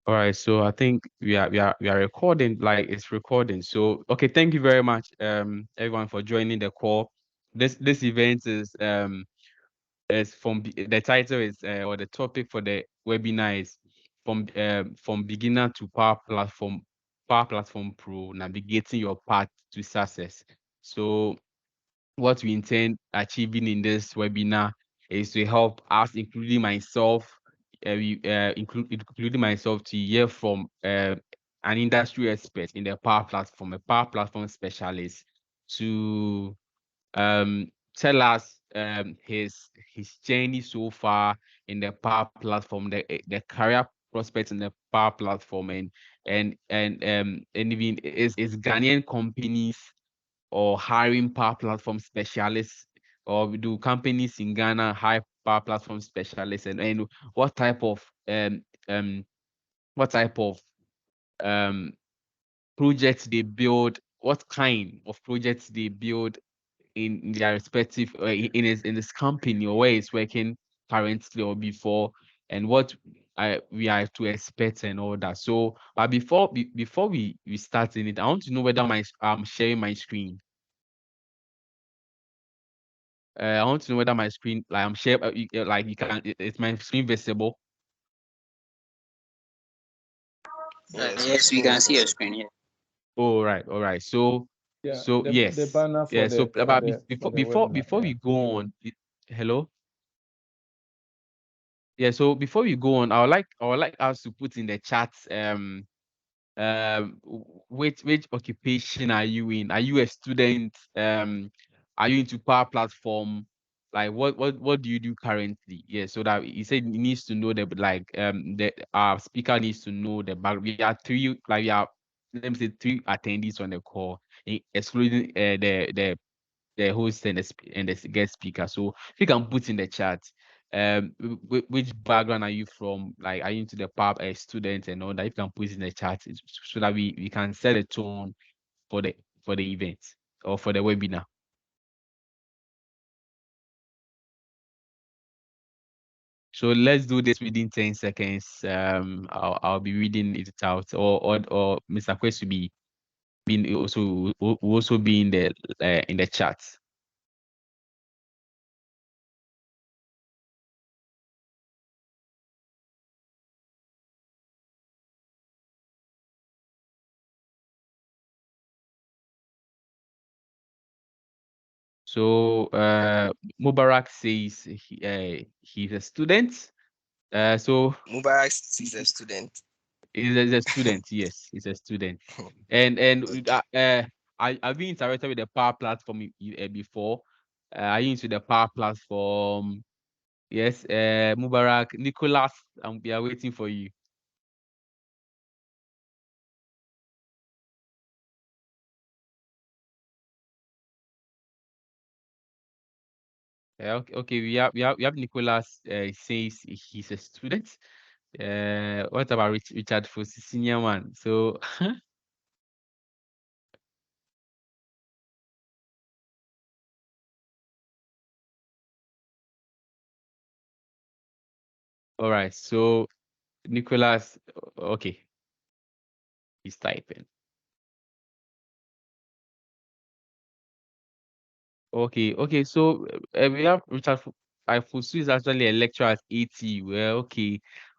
All right, so I think we are recording, like it's recording. So okay, thank you very much, everyone for joining the call. This event is the title is or the topic for the webinar is from beginner to Power Platform Pro, navigating your path to success. So what we intend achieving in this webinar is to help us, including myself, to hear from an industry expert in the Power Platform, a Power Platform specialist, to tell us his journey so far in the Power Platform, the career prospects in the Power Platform, and even is Ghanaian companies or hiring Power Platform specialists, or do companies in Ghana hire Power Platform specialists, and what type of um um what type of um projects they build, what kind of projects they build in their respective in his company, or where he's working currently or before, and what we are to expect and all that. So before we start in it, I want to know whether I'm sharing my screen. I want to know whether my screen, like I'm share, like you can, is my screen visible? Yes, your Yes, we screen can is see your visible. screen here. All right, all right. So, Yeah, so the yes, banner yeah. for So, the for about the for before the webinar. before Yeah. we go on, hello. Yeah. So before we go on, I would like us to put in the chat which occupation are you in? Are you a student? Are you into Power Platform? Like what do you do currently? Yeah, so that he said he needs to know the our speaker needs to know the back. We are three, like we are, let me say, three attendees on the call, excluding the host and the guest speaker. So if you can put in the chat, which background are you from? Like, are you into the pub, a student and all that? If you can put in the chat, so that we can set a tone for the event or for the webinar. So let's do this within 10 seconds. I'll be reading it out, or Mr. Quest will be being will also be in the chat. So Mubarak says he's a student. So Mubarak is a student. he's a student. Yes, he's a student. And Okay. I've been interacted with the Power Platform before. Are you into the Power Platform? Yes. Mubarak, Nicholas, we are waiting for you. Okay. We have Nicholas. Says he's a student. What about Richard for senior one? So all right. So Nicholas, okay, he's typing. Okay. So we have Richard Ifosu is actually a lecturer at AT. Well,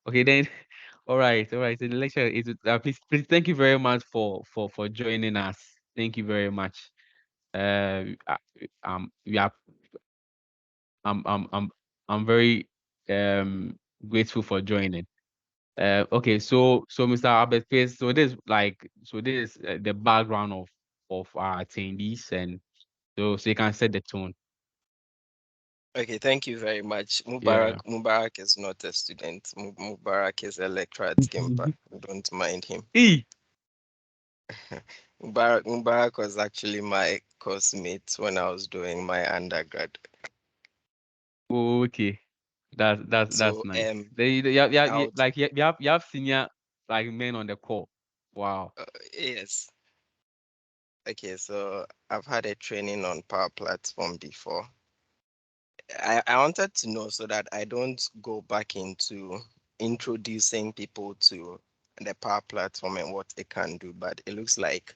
okay then. All right. So the lecturer is please thank you very much for joining us. Thank you very much. We are I'm I'm very grateful for joining. Okay, so Mr. Albert Pace, so this is the background of our attendees, and so you can set the tone. Okay, thank you very much. Yeah. Mubarak is not a student. Mubarak is a lecturer at Gimpa. Don't mind him. E. Mubarak was actually my course mate when I was doing my undergrad. Okay, that's So nice. Yeah, out like you have senior like men on the call. Wow. yes. Okay, so I've had a training on Power Platform before. I wanted to know so that I don't go back into introducing people to the Power Platform and what it can do, but it looks like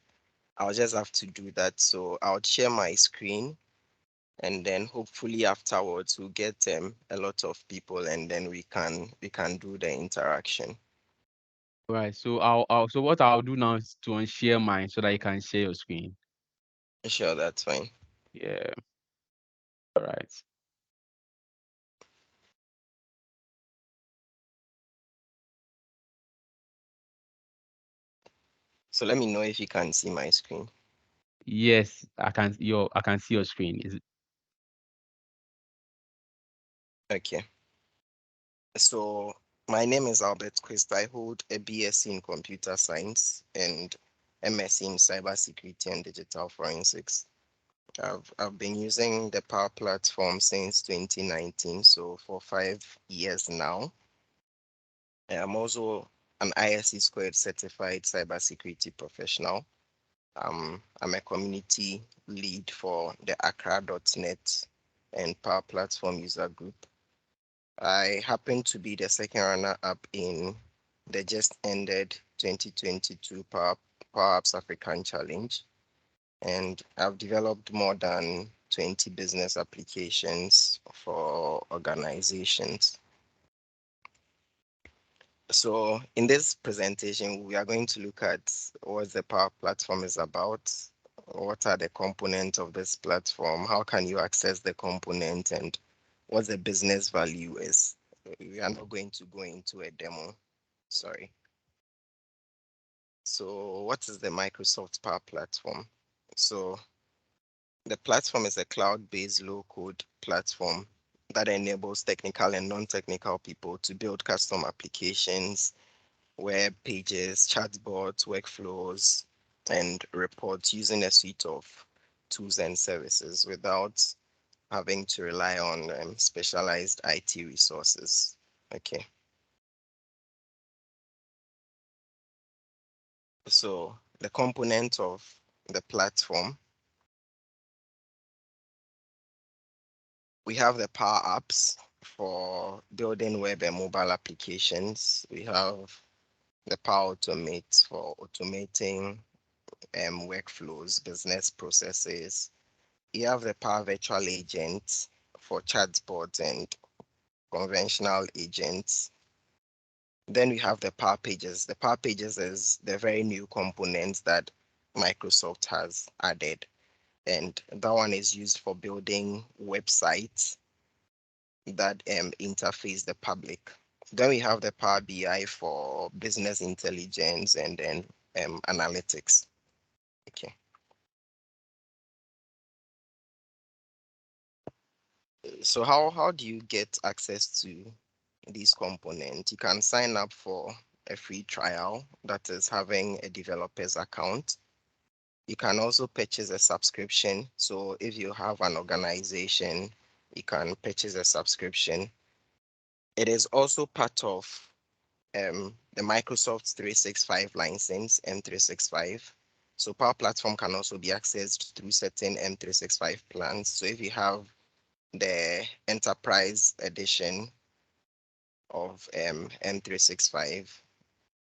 I'll just have to do that. So I'll share my screen, and then hopefully afterwards we'll get a lot of people, and then we can do the interaction. Right. So so what I'll do now is to unshare mine so that you can share your screen. Sure, that's fine. Yeah. All right. So let me know if you can see my screen. Yes, I can see your screen. Is it Okay. So my name is Albert Quist. I hold a BSc in computer science and MSc in cybersecurity and digital forensics. I've been using the Power Platform since 2019, so for 5 years now. I'm also an ISC squared certified cybersecurity professional. I'm a community lead for the Accra.net and Power Platform user group. I happen to be the second runner up in the just ended 2022 Power Apps African Challenge. And I've developed more than 20 business applications for organizations. So in this presentation, we are going to look at what the Power Platform is about, what are the components of this platform, how can you access the component, and what the business value is. We are not going to go into a demo, sorry. So what is the Microsoft Power Platform? So the platform is a cloud-based low-code platform that enables technical and non-technical people to build custom applications, web pages, chatbots, workflows, and reports using a suite of tools and services without having to rely on specialized IT resources. Okay, so the component of the platform, we have the Power Apps for building web and mobile applications. We have the Power Automate for automating workflows, business processes. You have the Power Virtual Agent for chatbots and conventional agents. Then we have the Power Pages. The Power Pages is the very new component that Microsoft has added. And that one is used for building websites that interface the public. Then we have the Power BI for business intelligence and then analytics. Okay. So how do you get access to these components? You can sign up for a free trial, that is having a developer's account. You can also purchase a subscription. So if you have an organization, you can purchase a subscription. It is also part of the Microsoft 365 license, M365. So Power Platform can also be accessed through certain M365 plans. So if you have the Enterprise Edition of M365,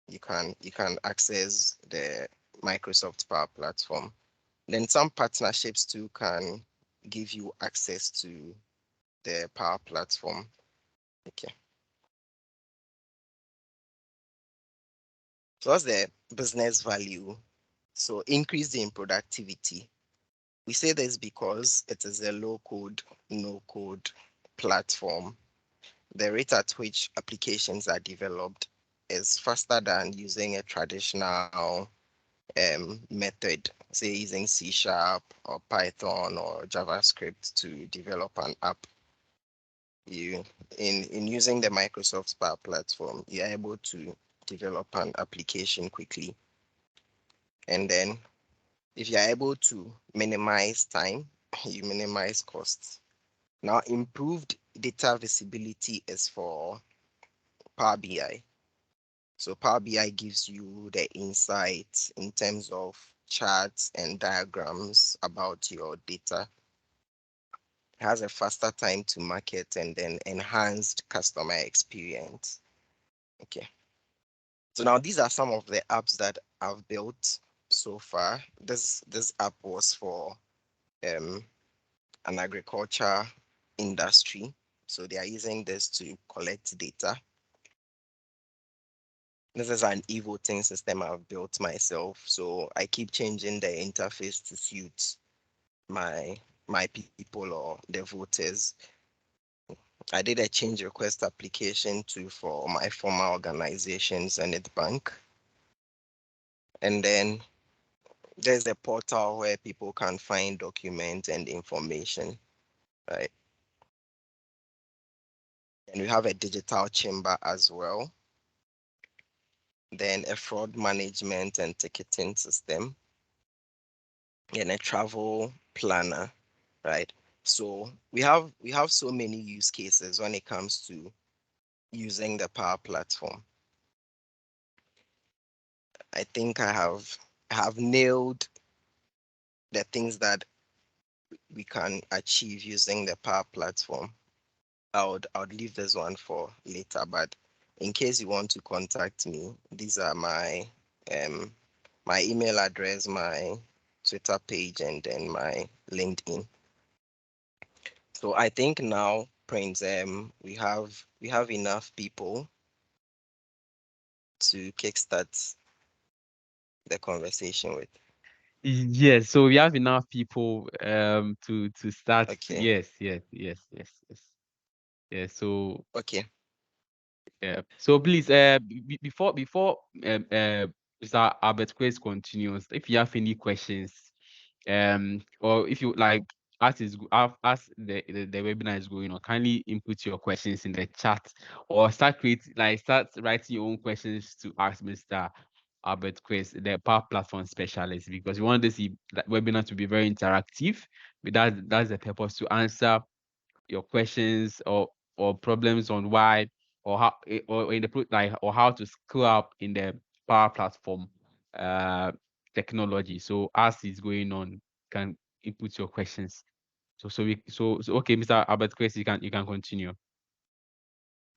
you can access the Microsoft Power Platform. Then some partnerships too can give you access to the Power Platform. Okay. So what's the business value? So increase in productivity. We say this because it is a low code, no code platform. The rate at which applications are developed is faster than using a traditional method, say using C# or Python or JavaScript to develop an app. You in using the Microsoft Power Platform, you're able to develop an application quickly. And then if you're able to minimize time, you minimize costs. Now, improved data visibility is for Power BI. So Power BI gives you the insights in terms of charts and diagrams about your data. It has a faster time to market and then enhanced customer experience. Okay. So now these are some of the apps that I've built so far. This app was for um, an agriculture industry. So they are using this to collect data. This is an e-voting system I've built myself. So I keep changing the interface to suit my my people or the voters. I did a change request application too for my former organization, Zenith Bank. And then there's a portal where people can find documents and information, right? And we have a digital chamber as well. Then a fraud management and ticketing system, and a travel planner, right? So we have so many use cases when it comes to using the Power Platform. I think I have nailed the things that we can achieve using the Power Platform. I would leave this one for later, but in case you want to contact me, these are um my email address, my Twitter page, and then my LinkedIn. So I think now, Prince, we have enough people to kickstart the conversation with. Yes, so we have enough people to start. Okay. Yes. Yeah, so Okay. yeah. So please, before Mr. Albert Quest continues, if you have any questions, or if you like, as the webinar is going on, kindly input your questions in the chat, or start writing your own questions to ask Mr. Albert Quest, the Power Platform specialist, because we want this webinar to be very interactive. But that's the purpose, to answer your questions or problems on why, or how, or in the like, or how to scale up in the Power Platform uh technology. So as it's going on, can input your questions. So okay, Mr. Albert Chris, you can continue.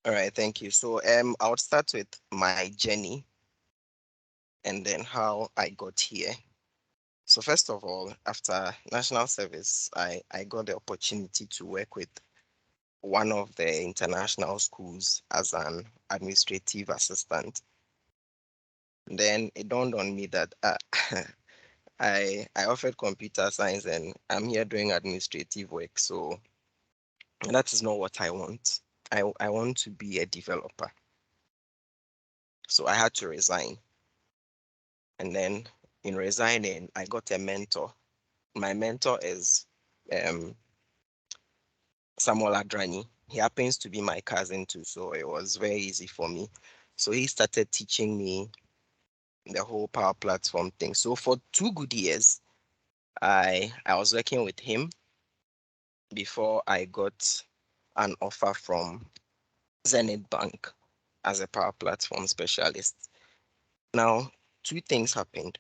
All right. Thank you. So I would start with my journey and then how I got here. So first of all, after national service, I got the opportunity to work with one of the international schools as an administrative assistant. Then it dawned on me that I offered computer science and I'm here doing administrative work. So that is not what I want. I want to be a developer. So I had to resign. And then in resigning, I got a mentor. My mentor is um, Samuel Adrani. He happens to be my cousin too, so it was very easy for me. So he started teaching me the whole Power Platform thing. So for 2 good years, I was working with him before I got an offer from Zenith Bank as a Power Platform specialist. Now, two things happened.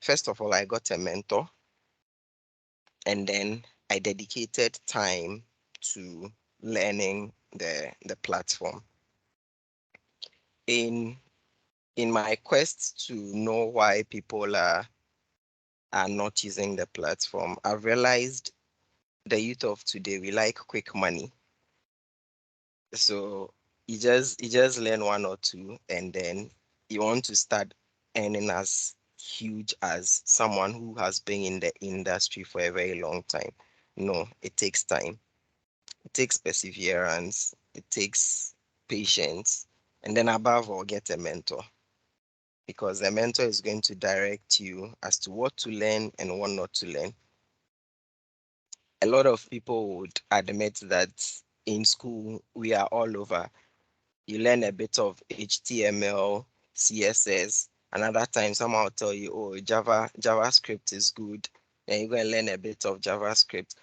First of all, I got a mentor, and then I dedicated time to learning the platform. In in my quest to know why people are not using the platform, I've realized the youth of today, we like quick money. So you just learn one or two, and then you want to start earning as huge as someone who has been in the industry for a very long time. No, it takes time. It takes perseverance. It takes patience. And then above all, get a mentor, because the mentor is going to direct you as to what to learn and what not to learn. A lot of people would admit that in school we are all over. You learn a bit of HTML, CSS. Another time, someone will tell you, "Oh, JavaScript is good." Then you go and learn a bit of JavaScript.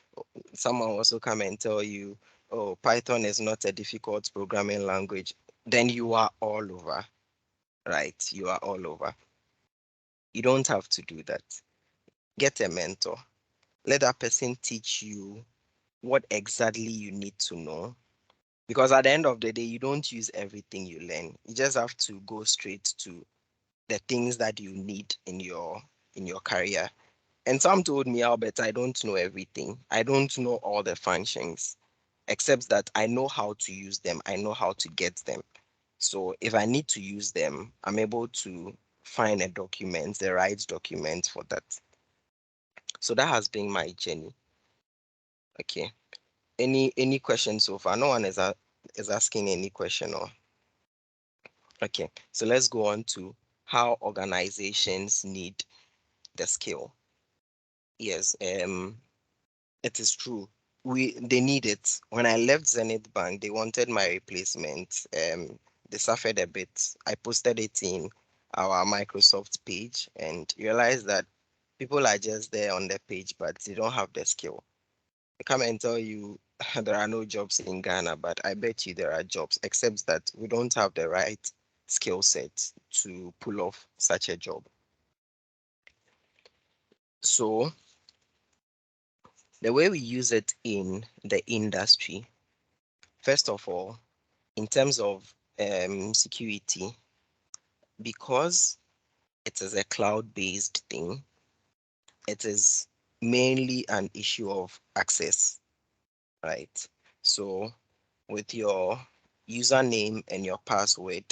Someone will also come and tell you, "Oh, Python is not a difficult programming language." Then you are all over, right? You are all over. You don't have to do that. Get a mentor. Let that person teach you what exactly you need to know, Because at the end of the day, you don't use everything you learn. You just have to go straight to the things that you need in your career. And some told me, Albert, I don't know everything. I don't know all the functions, except that I know how to use them. I know how to get them. So if I need to use them, I'm able to find a document, the right document for that. So that has been my journey. Okay. Any questions so far? No one is asking any question or okay. So let's go on to how organizations need the skill. Yes, it is true. They need it. When I left Zenith Bank, they wanted my replacement. They suffered a bit. I posted it in our Microsoft page and realized that people are just there on the page, but they don't have the skill. I come and tell you there are no jobs in Ghana, but I bet you there are jobs, except that we don't have the right skill set to pull off such a job. So the way we use it in the industry, first of all, in terms of security, because it is a cloud-based thing, it is mainly an issue of access, right? So with your username and your password,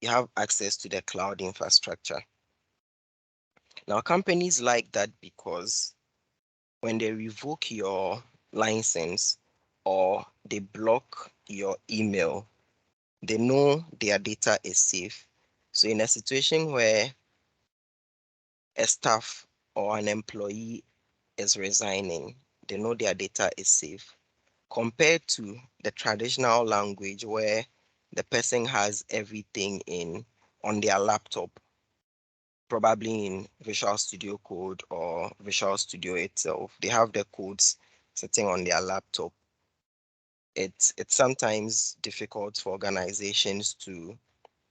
you have access to the cloud infrastructure. Now, companies like that because when they revoke your license or they block your email, they know their data is safe. So in a situation where a staff or an employee is resigning, they know their data is safe. Compared to the traditional language where the person has everything in on their laptop, probably in Visual Studio Code or Visual Studio itself. They have the codes sitting on their laptop. It's sometimes difficult for organizations to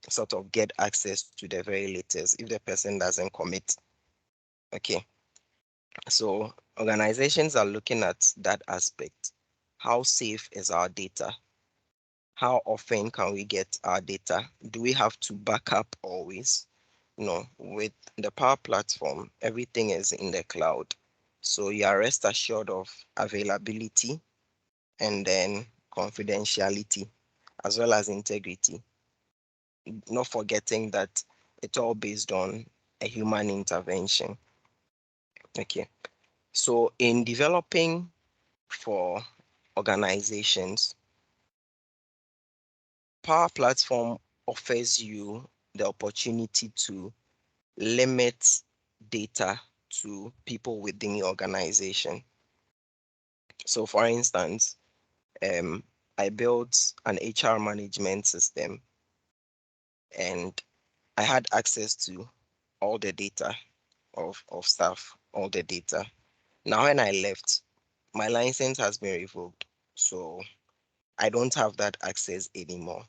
sort of get access to the very latest if the person doesn't commit. Okay, so organizations are looking at that aspect. How safe is our data? How often can we get our data? Do we have to back up always? No, with the Power Platform, everything is in the cloud. So you are rest assured of availability and then confidentiality as well as integrity. Not forgetting that it's all based on a human intervention. Okay. So in developing for organizations, Power Platform offers you the opportunity to limit data to people within your organization. So for instance, I built an HR management system and I had access to all the data of staff, all the data. Now when I left, my license has been revoked. So I don't have that access anymore.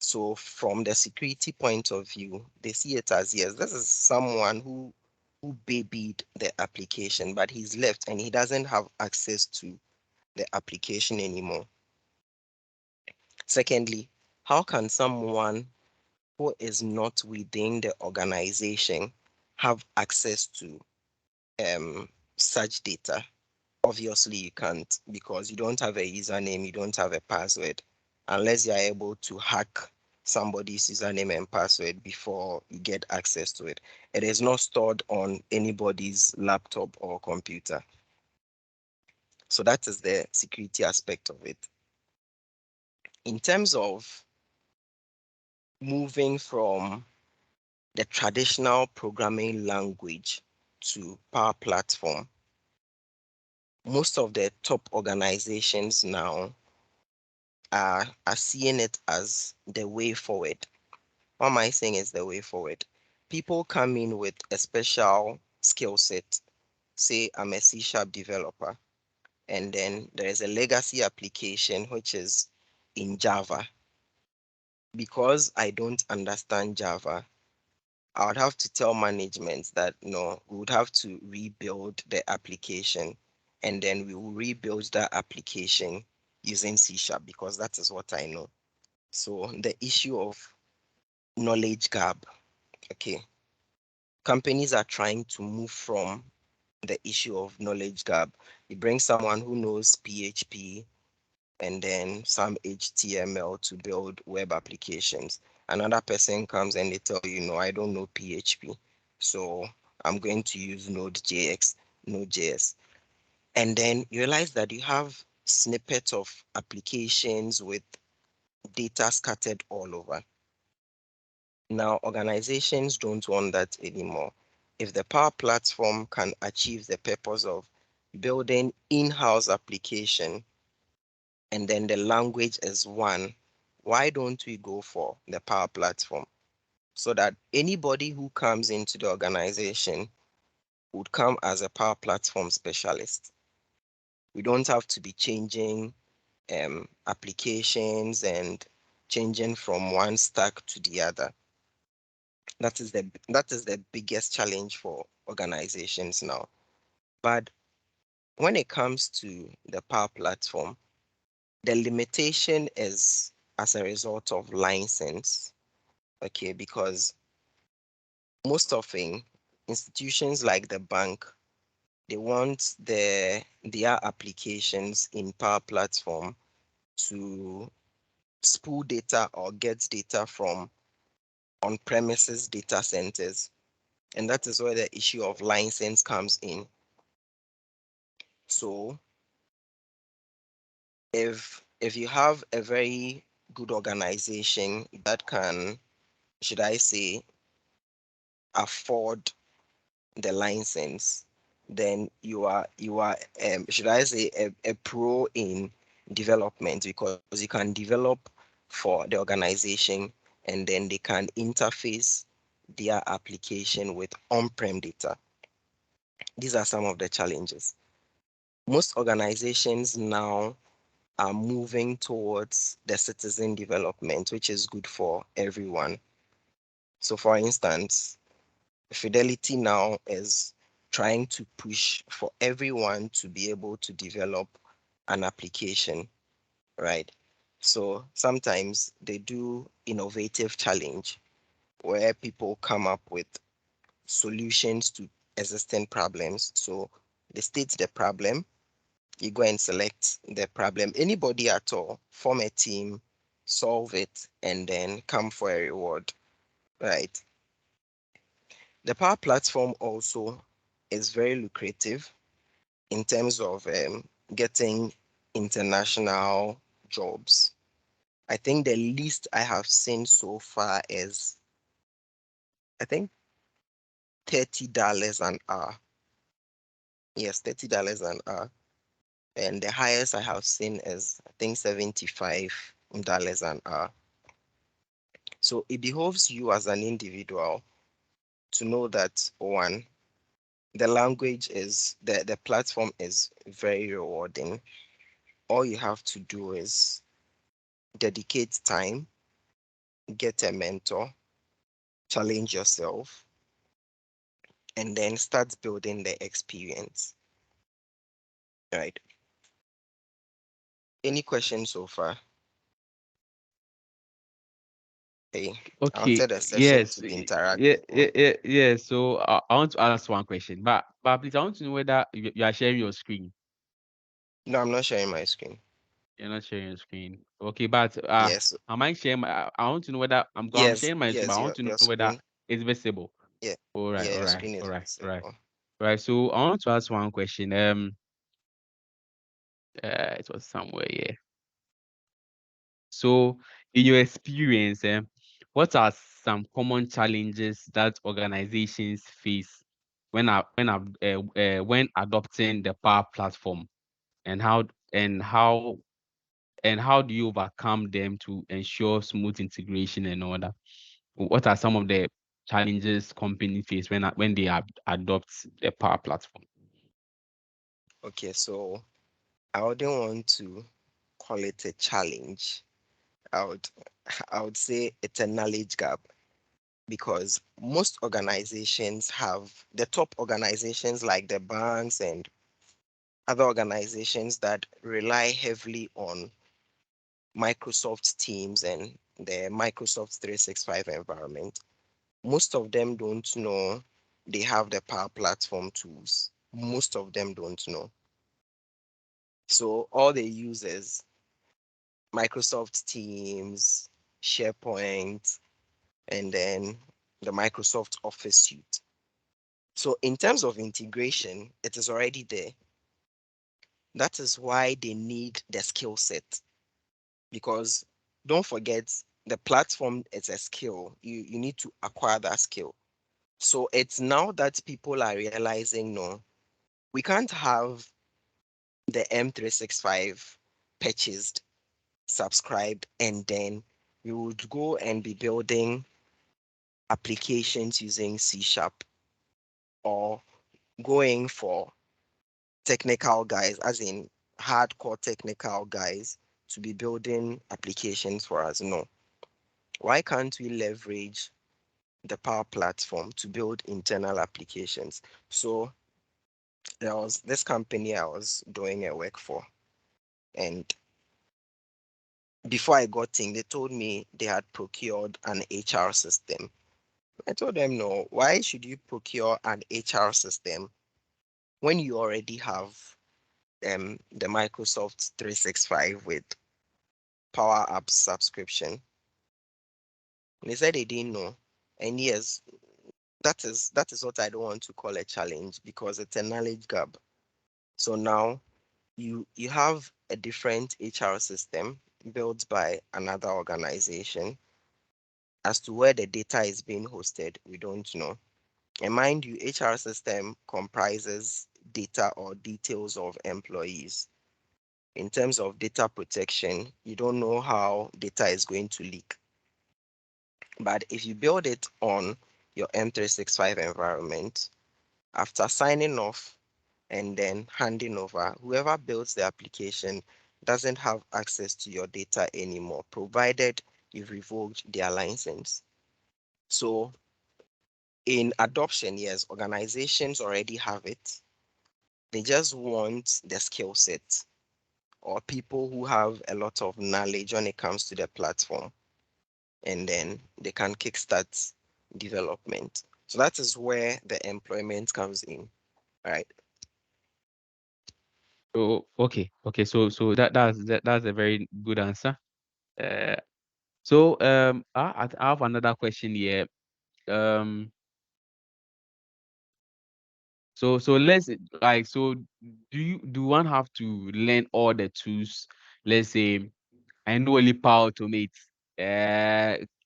So from the security point of view, they see it as yes, this is someone who babied the application, but he's left and he doesn't have access to the application anymore. Secondly, how can someone who is not within the organization have access to um, such data? Obviously, you can't because you don't have a username, you don't have a password, unless you are able to hack somebody's username and password before you get access to it. It is not stored on anybody's laptop or computer. So that is the security aspect of it. In terms of moving from the traditional programming language to Power Platform, most of the top organizations now are seeing it as the way forward. What am I saying is the way forward? People come in with a special skill set. Say I'm a C sharp developer, and then there is a legacy application which is in Java. Because I don't understand Java, I would have to tell management that no, we would have to rebuild the application and then we will rebuild that application using C sharp because that is what I know. So the issue of knowledge gap, okay, companies are trying to move from the issue of knowledge gap. You bring someone who knows PHP and then some HTML to build web applications. Another person comes and they tell you, no, I don't know PHP. So I'm going to use Node.js. And then you realize that you have snippets of applications with data scattered all over. Now, organizations don't want that anymore. If the Power Platform can achieve the purpose of building in-house application and then the language is one, why don't we go for the Power Platform? So that anybody who comes into the organization would come as a Power Platform specialist. We don't have to be changing applications and changing from one stack to the other. That is the biggest challenge for organizations now. But when it comes to the Power Platform, the limitation is as a result of license. Okay, because most often institutions like the bank, they want their applications in Power Platform to spool data or get data from on-premises data centers. And that is where the issue of license comes in. So if you have a very good organization that can, should I say, afford the license, then you are should I say a pro in development because you can develop for the organization and then they can interface their application with on-prem data. These are some of the challenges. Most organizations now are moving towards the citizen development, which is good for everyone. So, for instance, Fidelity now is trying to push for everyone to be able to develop an application, right? So sometimes they do innovative challenge where people come up with solutions to existing problems. So they state the problem, you go and select the problem, anybody at all, form a team, solve it, and then come for a reward, right? The Power Platform also is very lucrative in terms of getting international jobs. I think the least I have seen so far is, I think, $30 an hour. Yes, $30 an hour. And the highest I have seen is, I think, $75 an hour. So it behoves you as an individual to know that one, the language is the platform is very rewarding. All you have to do is dedicate time, get a mentor, challenge yourself, and then start building the experience. Right. Any questions so far? Hey, I Okay, wanted the session yes, to be yeah, interactive. yeah, yeah, yeah. So I want to ask one question, but please, I want to know whether you are sharing your screen. No, I'm not sharing my screen. You're not sharing your screen. Okay, but Yes, am I sharing my? I want to know whether I'm yes, sharing my screen, but yes, I your want to know your whether screen. it's visible. Yeah, All right, yeah, all your right, screen all is right, all right, visible. all right. So I want to ask one question. It was somewhere, yeah. So, in your experience, what are some common challenges that organizations face when adopting the Power Platform, and how and how do you overcome them to ensure smooth integration and all that? What are some of the challenges companies face when they adopt the Power Platform? Okay, so I wouldn't want to call it a challenge. I would I would say it's a knowledge gap because most organizations have the top organizations like the banks and other organizations that rely heavily on Microsoft Teams and the Microsoft 365 environment, most of them don't know they have the Power Platform tools. Most of them don't know. So all they use is Microsoft Teams, SharePoint, and then the Microsoft Office suite. So in terms of integration, it is already there. That is why they need the skill set, because don't forget, the platform is a skill. You need to acquire that skill. So it's now that people are realizing, no, we can't have the M365 purchased, subscribed, and then we would go and be building applications using C sharp, or going for technical guys, as in hardcore technical guys, to be building applications for us. No. Why can't we leverage the Power Platform to build internal applications? So there was this company I was doing a work for, and before I got in, they told me they had procured an HR system. I told them, no, why should you procure an HR system when you already have the Microsoft 365 with Power Apps subscription? And they said they didn't know. And yes, that is what I don't want to call a challenge, because it's a knowledge gap. So now you have a different HR system built by another organization. As to where the data is being hosted, we don't know. And mind you, HR system comprises data or details of employees. In terms of data protection, you don't know how data is going to leak. But if you build it on your M365 environment, after signing off and then handing over, whoever builds the application doesn't have access to your data anymore, provided you've revoked their license. So in adoption, yes, organizations already have it. They just want the skill set, or people who have a lot of knowledge when it comes to the platform, and then they can kickstart development. So that is where the employment comes in, right? So okay. So that's a very good answer. Uh, I have another question here. Um, so let's like so do one have to learn all the tools? Let's say I know only Power Automate.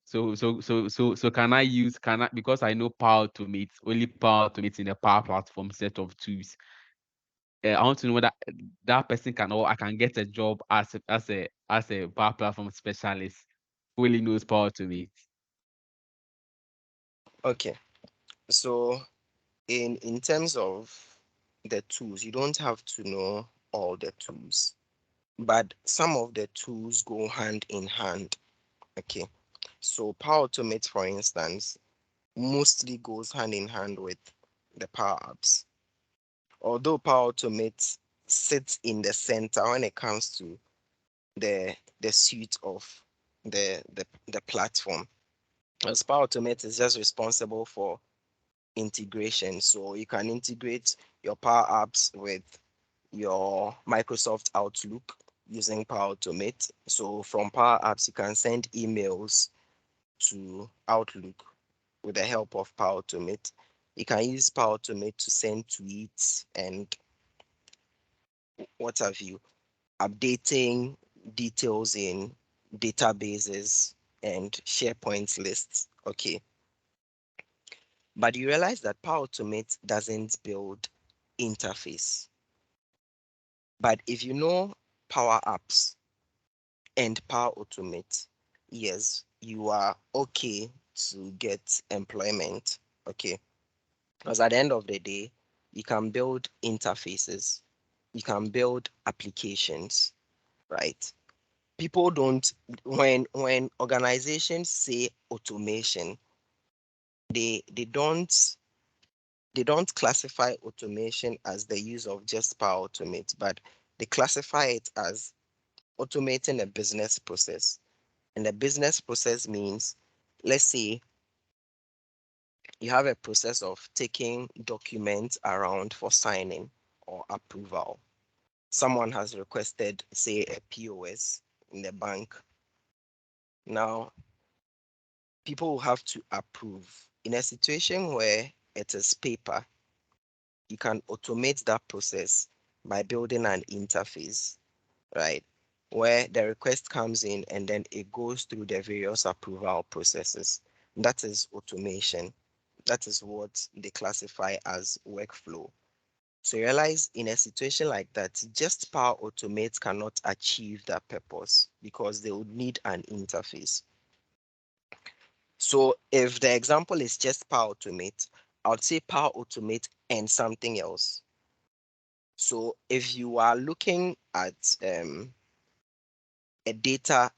So can I use can I because I know Power Automate only Power Automate in the Power Platform set of tools. I want to know whether that person can or I can get a job as a Power Platform specialist who really knows Power Automate. Okay. So in terms of the tools, you don't have to know all the tools, but some of the tools go hand in hand. Okay. So Power Automate, for instance, mostly goes hand in hand with the Power Apps. Although Power Automate sits in the center when it comes to the suite of the platform. As Power Automate is just responsible for integration. So you can integrate your Power Apps with your Microsoft Outlook using Power Automate. So from Power Apps, you can send emails to Outlook with the help of Power Automate. You can use Power Automate to send tweets and what have you, updating details in databases and SharePoint lists. Okay. But you realize that Power Automate doesn't build interface. But if you know Power Apps and Power Automate, yes, you are okay to get employment. Okay. Because at the end of the day, you can build interfaces, you can build applications, right? People don't, when organizations say automation, they don't They don't classify automation as the use of just Power Automate, but they classify it as automating a business process. And the business process means, let's say you have a process of taking documents around for signing or approval. Someone has requested, say, a POS in the bank. Now, people will have to approve. In a situation where it is paper, you can automate that process by building an interface, right? Where the request comes in and then it goes through the various approval processes. That is automation. That is what they classify as workflow. So you realize in a situation like that, just Power Automate cannot achieve that purpose because they would need an interface. So if the example is just Power Automate, I would say Power Automate and something else. So if you are looking at a data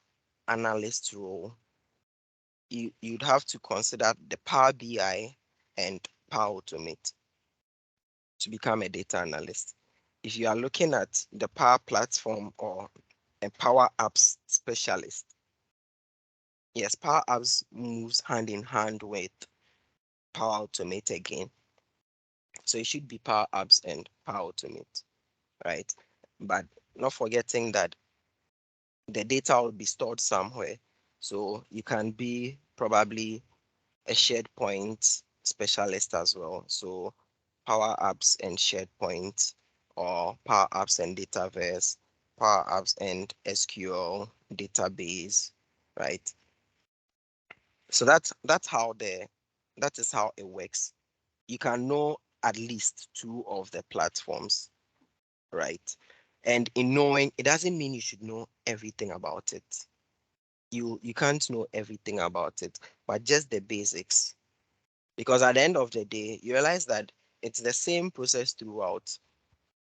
analyst role, you'd have to consider the Power BI and Power Automate to become a data analyst. If you are looking at the Power Platform or a Power Apps specialist, yes, Power Apps moves hand in hand with Power Automate again. So it should be Power Apps and Power Automate, right? But not forgetting that the data will be stored somewhere. So you can be probably a shared point specialist as well. So Power Apps and SharePoint, or Power Apps and Dataverse, Power Apps and SQL database, right? So that is how it works. You can know at least two of the platforms, right? And in knowing, it doesn't mean you should know everything about it. You can't know everything about it, but just the basics. Because at the end of the day, you realize that it's the same process throughout.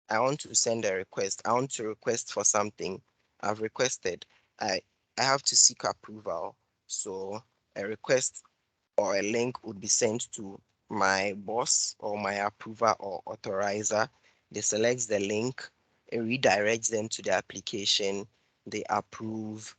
I want to send a request. I want to request for something. I've requested. I I have to seek approval. So a request or a link would be sent to my boss or my approver or authorizer. They select the link, it redirects them to the application. They approve.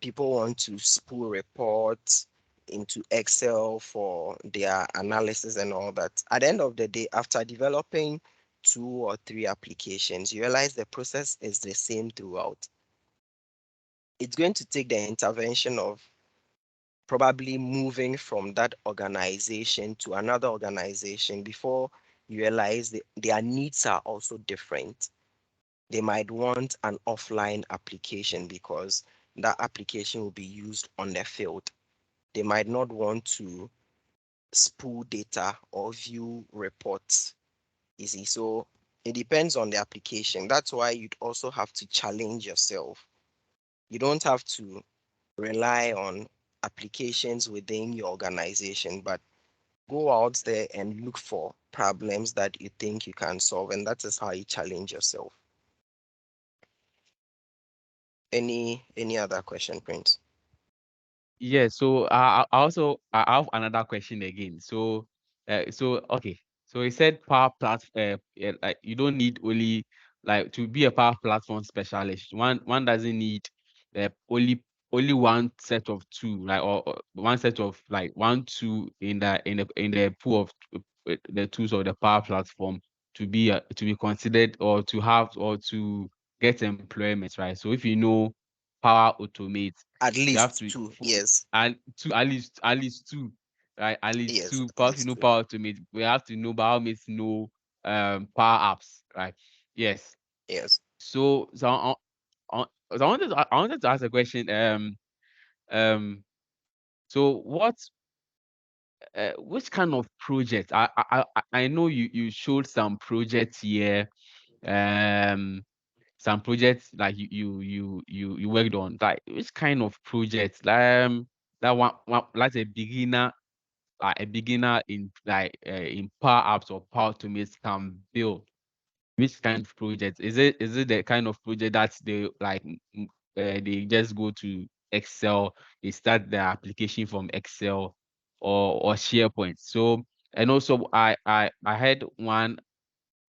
People want to spool reports into Excel for their analysis and all that. At the end of the day, after developing two or three applications, you realize the process is the same throughout. It's going to take the intervention of probably moving from that organization to another organization before you realize that their needs are also different. They might want an offline application because that application will be used on the field. They might not want to spool data or view reports. You see, so it depends on the application. That's why you'd also have to challenge yourself. You don't have to rely on applications within your organization, but go out there and look for problems that you think you can solve, and that is how you challenge yourself. Any other question, Prince? Yeah, so I have another question again. So okay. So he said power platform, like you don't need only like to be a power platform specialist. One doesn't need only one set of two, like or one set of like one two in the pool of the tools of the power platform to be considered or to have or to get employment, right? So if you know Power Automate, At you have least to two. Yes. and two at least two, right? At least Yes. two. At Because you least know two. Power Automate, we have to know Biomates know Power Apps, right? Yes. Yes. So I wanted to ask a question. Um so what which kind of project? I know you showed some projects here. Um some projects like you worked on, like which kind of projects, that one like a beginner in in Power Apps or Power Automate can build? Which kind of project is it? The kind of project that they like they just go to Excel, they start their application from Excel or SharePoint? So And also, I had one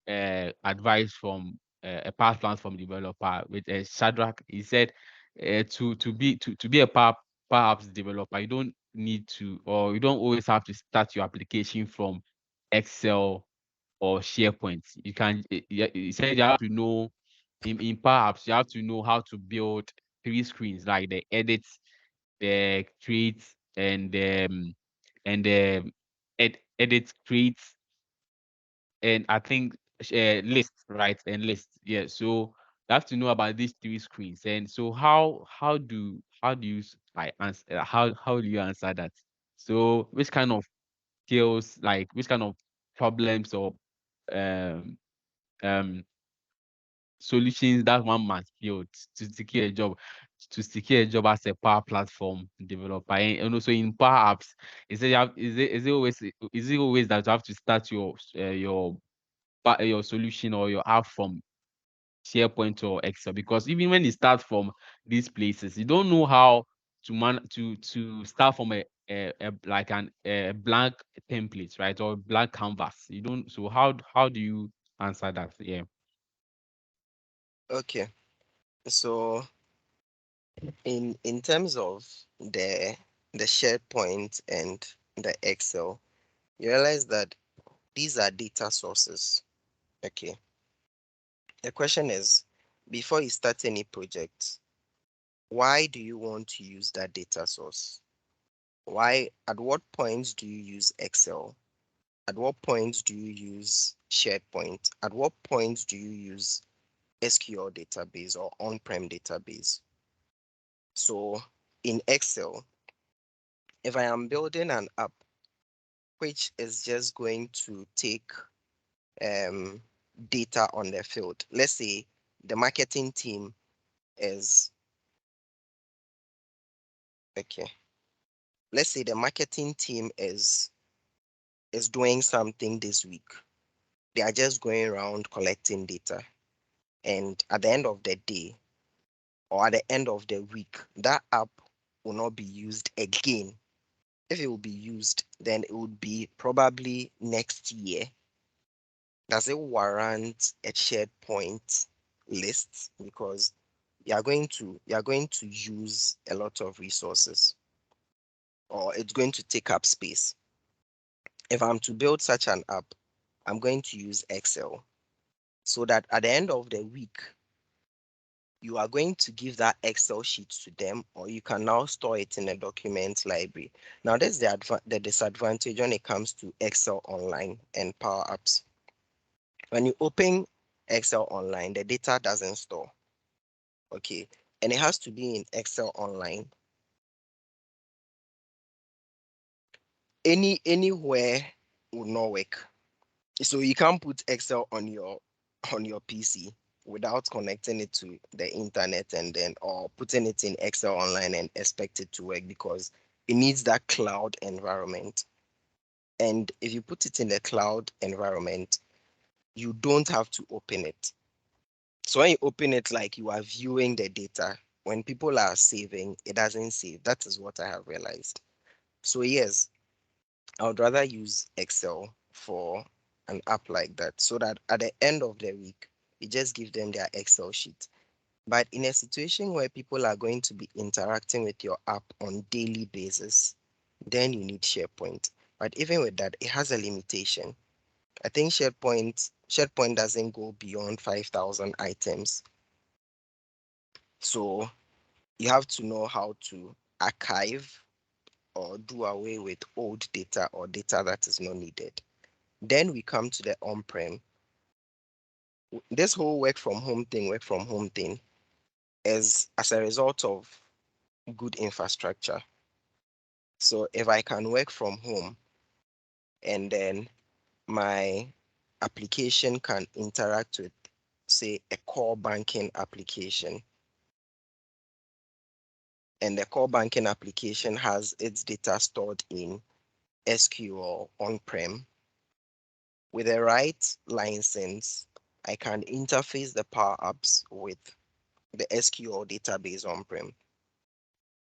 advice from a Power Platform developer with Shadrach. He said to be a Power Apps developer, you don't need to, or you don't always have to start your application from Excel or SharePoint. You can. He said you have to know in Power Apps, you have to know how to build three screens, like the edit, the create, and the edit, create, and I think list, right? And list. Yeah. So you have to know about these three screens. And so how do you like answer how do you answer that? So which kind of skills, like which kind of problems or um um solutions that one must build to secure a job, as a Power Platform developer? And also in Power Apps, is it always that you have to start your solution or your app from SharePoint or Excel? Because even when you start from these places, you don't know how to start from a like a blank template, right? Or blank canvas. You don't. So how do you answer that? Yeah. Okay. So in terms of the SharePoint and the Excel, you realize that these are data sources. Okay. The question is, before you start any project, why do you want to use that data source? Why, at what point do you use Excel? At what point do you use SharePoint? At what point do you use SQL database or on-prem database? So in Excel, if I am building an app which is just going to take um, data on the field, let's say the marketing team is, okay, let's say the marketing team is doing something this week. They are just going around collecting data. And at the end of the day, or at the end of the week, that app will not be used again. If it will be used, then it would be probably next year. Does it warrant a shared point list? Because you are going to use a lot of resources, or it's going to take up space. If I'm to build such an app, I'm going to use Excel, so that at the end of the week, you are going to give that Excel sheet to them, or you can now store it in a document library. Now, that's the disadvantage when it comes to Excel Online and Power Apps. When you open Excel Online, the data doesn't store, okay? And it has to be in Excel Online. Anywhere will not work. So you can't put Excel on your PC without connecting it to the internet and then or putting it in Excel Online and expect it to work, because it needs that cloud environment. And if you put it in the cloud environment, you don't have to open it. So when you open it, like you are viewing the data, when people are saving, it doesn't save. That is what I have realized. So yes, I would rather use Excel for an app like that, so that at the end of the week, you just give them their Excel sheet. But in a situation where people are going to be interacting with your app on daily basis, then you need SharePoint. But even with that, it has a limitation. I think SharePoint doesn't go beyond 5,000 items. So you have to know how to archive or do away with old data or data that is not needed. Then we come to the on-prem. This whole work from home thing is as a result of good infrastructure. So if I can work from home and then my application can interact with, say, a core banking application, and the core banking application has its data stored in SQL on-prem, with the right license, I can interface the Power Apps with the SQL database on-prem.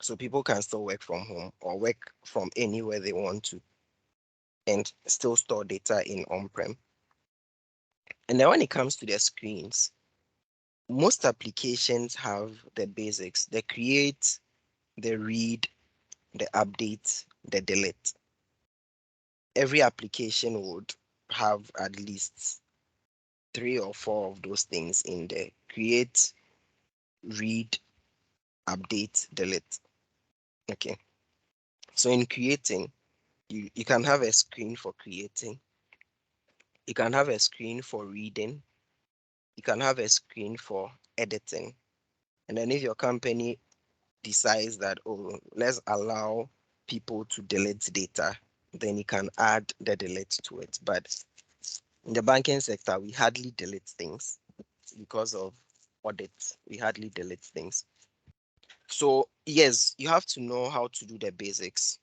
So people can still work from home or work from anywhere they want to. and still store data in on-prem. And then when it comes to the screens, most applications have the basics: the create, the read, the update, the delete. Every application would have at least three or four of those things in there: create, read, update, delete. Okay. So in creating, you can have a screen for creating, you can have a screen for reading, you can have a screen for editing. And then if your company decides that, oh, let's allow people to delete data, then you can add the delete to it. But in the banking sector, we hardly delete things because of audit. We hardly delete things. So yes, you have to know how to do the basics: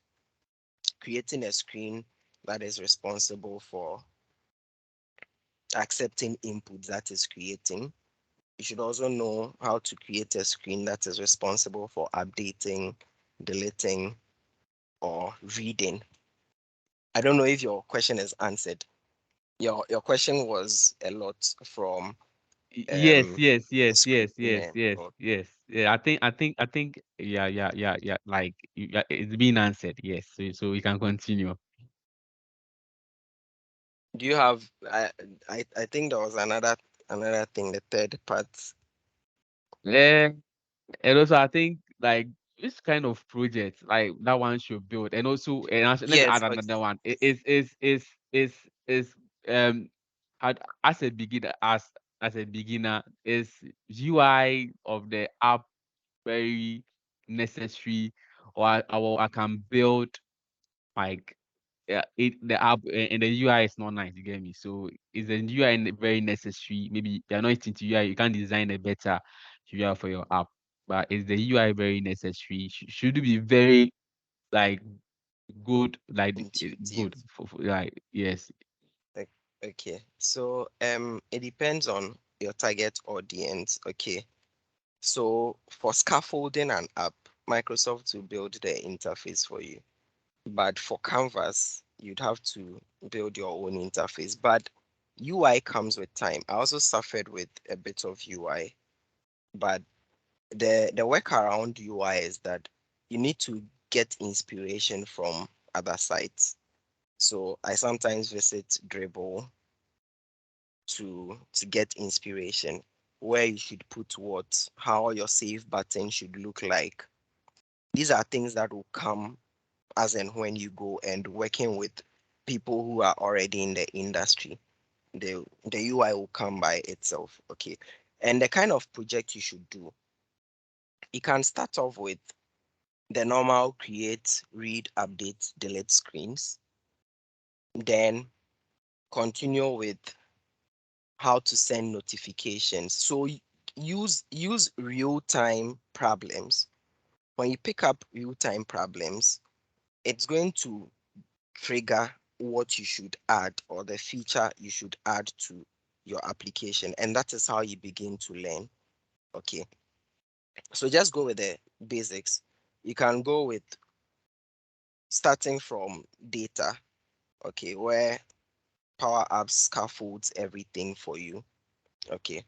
creating a screen that is responsible for accepting input that is creating. You should also know how to create a screen that is responsible for updating, deleting, or reading. I don't know if your question is answered. Your question was a lot from Yes, um yes, yes, yes, screen yes, and yes, yes. Yeah, I think. Yeah, yeah, yeah, yeah. Like it's been answered. Yes, so we can continue. do you have I think there was another thing, the third part. Yeah, and also I think like this kind of project like that one should build, and also let me Yes, add another one. It is um as a beginner as a beginner is UI of the app very necessary, or I can build like yeah, the app and the UI is not nice. You get me? So is the UI very necessary? Maybe you're not into UI, you can design a better UI for your app. But is the UI very necessary? Should it be very like good, like intuitive. good for like yes. O- Okay, so it depends on your target audience. Okay, so for scaffolding an app, Microsoft will build the interface for you. But for Canvas, you'd have to build your own interface. But UI comes with time. I also suffered with a bit of UI, but the workaround UI is that you need to get inspiration from other sites. So I sometimes visit Dribble to get inspiration, where you should put what, how your save button should look like. These are things that will come as and when you go and working with people who are already in the industry. The UI will come by itself. Okay. And the kind of project you should do, you can start off with the normal create, read, update, delete screens, then continue with how to send notifications. So use real-time problems. When you pick up real-time problems, it's going to trigger what you should add or the feature you should add to your application. And that is how you begin to learn. Okay. So just go with the basics. You can go with starting from data, okay, where Power Apps scaffolds everything for you. Okay.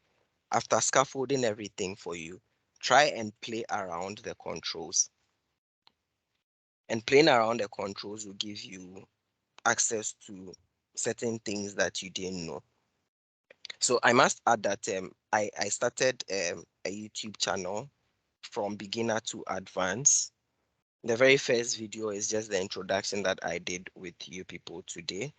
After scaffolding everything for you, try and play around the controls. And playing around the controls will give you access to certain things that you didn't know. So I must add that I started a YouTube channel from beginner to advanced. The very first video is just the introduction that I did with you people today.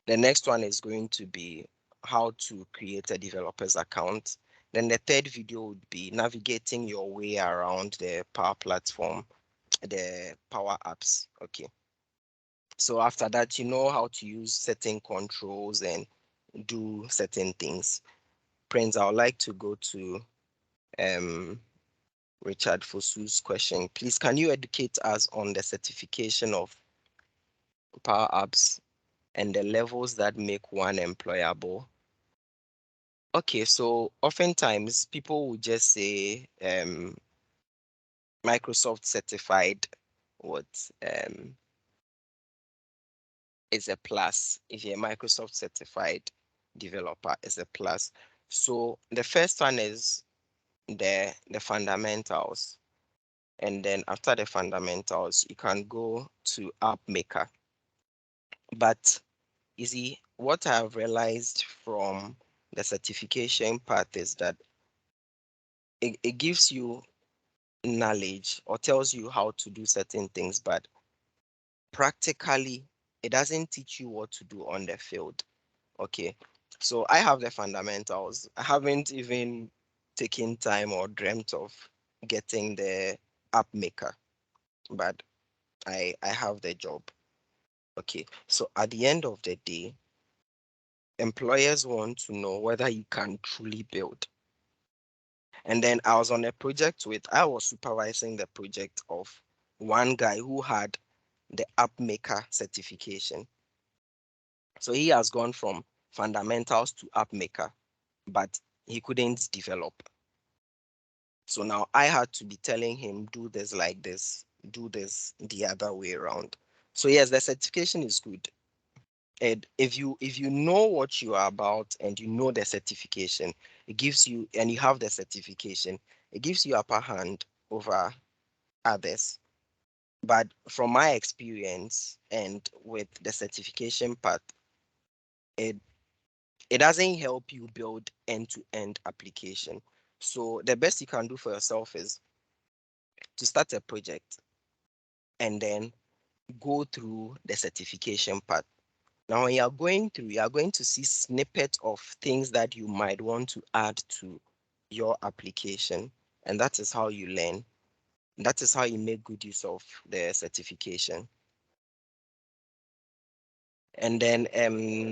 The next one is going to be how to create a developer's account. Then the third video would be navigating your way around the Power Platform, the Power Apps. Okay. So after that, you know how to use certain controls and do certain things. Prince, I would like to go to um, Richard Fosu's question. Please, can you educate us on the certification of Power Apps and the levels that make one employable? Okay, so oftentimes people will just say Microsoft certified what is a plus. If you're a Microsoft certified developer, it's a plus. So the first one is the fundamentals. And then after the fundamentals, you can go to app maker. But you see, what I've realized from the certification part is that it gives you knowledge or tells you how to do certain things, but practically it doesn't teach you what to do on the field. Okay. So I have the fundamentals. I haven't even taken time or dreamt of getting the app maker, but I have the job. Okay. So at the end of the day, employers want to know whether you can truly build. And then I was supervising the project of one guy who had the app maker certification. So he has gone from fundamentals to app maker, but he couldn't develop. So now I had to be telling him, do this like this, do this the other way around. So yes, the certification is good. And if you know what you are about and you know the certification, it gives you and you have the certification, it gives you upper hand over others. But from my experience and with the certification part, it it doesn't help you build end-to-end application. So the best you can do for yourself is to start a project and then go through the certification part. Now, when you are going through, you are going to see snippets of things that you might want to add to your application, and that is how you learn. That is how you make good use of the certification. And then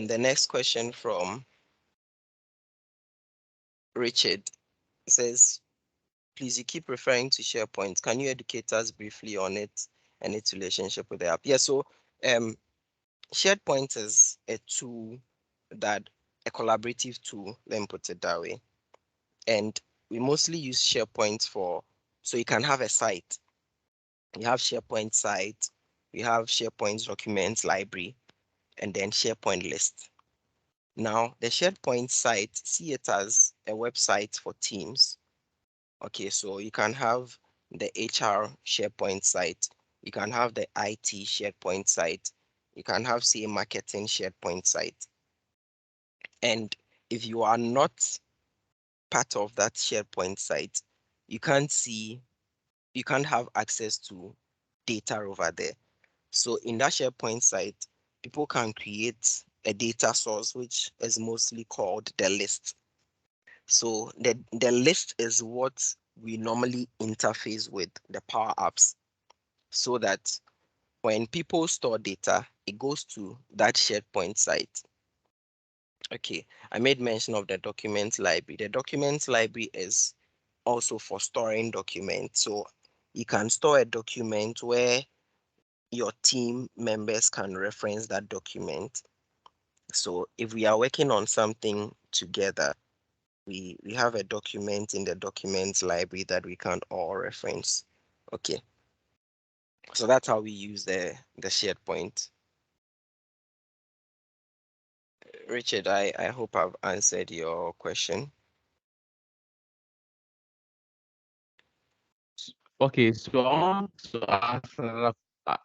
the next question from Richard says, please, you keep referring to SharePoint. Can you educate us briefly on it and its relationship with the app? Yeah, so um, SharePoint is a tool a collaborative tool, let me put it that way. And we mostly use SharePoint so you can have a site. You have SharePoint site, we have SharePoint documents library, and then SharePoint list. Now, the SharePoint site, see it as a website for teams. Okay, so you can have the HR SharePoint site, you can have the IT SharePoint site, you can have, say, marketing SharePoint site. And if you are not part of that SharePoint site, you can't see, you can't have access to data over there. So in that SharePoint site, people can create a data source, which is mostly called the list. So the list is what we normally interface with the Power Apps so that when people store data, it goes to that SharePoint site. Okay, I made mention of the documents library. The documents library is also for storing documents. So you can store a document where your team members can reference that document. So if we are working on something together, we have a document in the documents library that we can all reference. Okay, so that's how we use the shared point. Richard, I hope I've answered your question. Okay, so I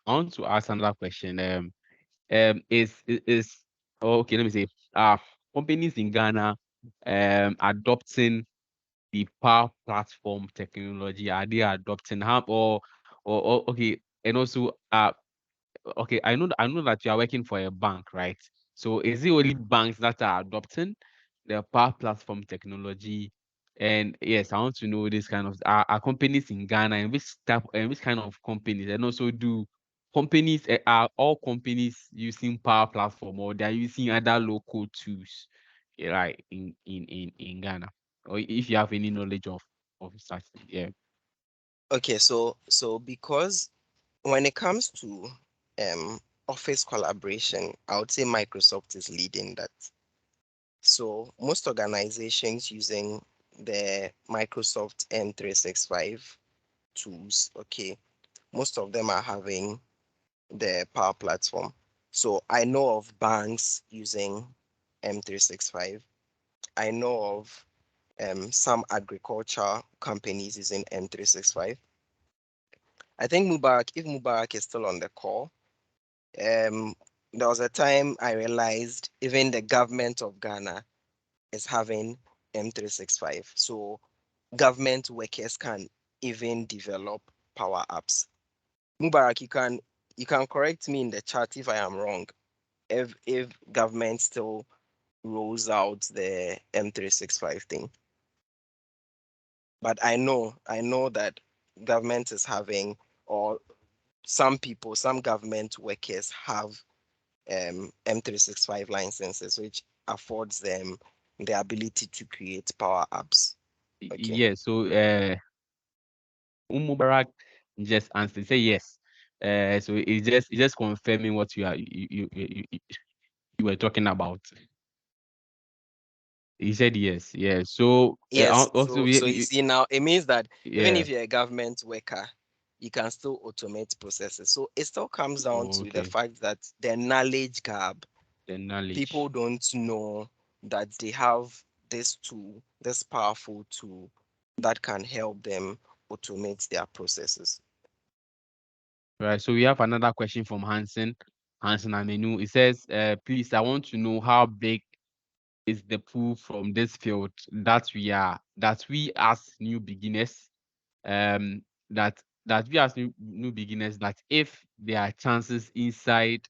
want to ask another question. Is okay, let me say, companies in Ghana adopting the Power Platform technology? Are they adopting how or okay, and also okay, I know that you are working for a bank, right? So is it only banks that are adopting the Power Platform technology? And yes, I want to know this kind of are companies in Ghana and which type and which kind of companies, and also do companies are all companies using Power Platform or they are using other local tools, right, in Ghana, or if you have any knowledge of such, yeah. Okay, so because when it comes to office collaboration, I would say Microsoft is leading that. So most organizations using the Microsoft M365 tools, okay, most of them are having the Power Platform. So I know of banks using M365. I know of some agriculture companies using M365. I think Mubarak, if Mubarak is still on the call, there was a time I realized even the government of Ghana is having M365. So government workers can even develop power apps. Mubarak, you can correct me in the chat if I am wrong. If government still rolls out the M365 thing. But I know that government is having, or some people, some government workers have M365 licenses, which affords them the ability to create power apps. Okay. Yeah, so Mubarak just answered, say yes. So it's just confirming what you were talking about. He said yes, yeah. So Yes, also so you see now it means that even yeah. if you're a government worker, you can still automate processes. So it still comes down Oh, to the okay. fact that the knowledge gap, The people knowledge. don't know that they have this tool, this powerful tool that can help them automate their processes. Right. So we have another question from Hansen. Hansen Amenu. It says, please, I want to know how big is the pool from this field that we as new beginners, um, that we as new beginners, that if there are chances inside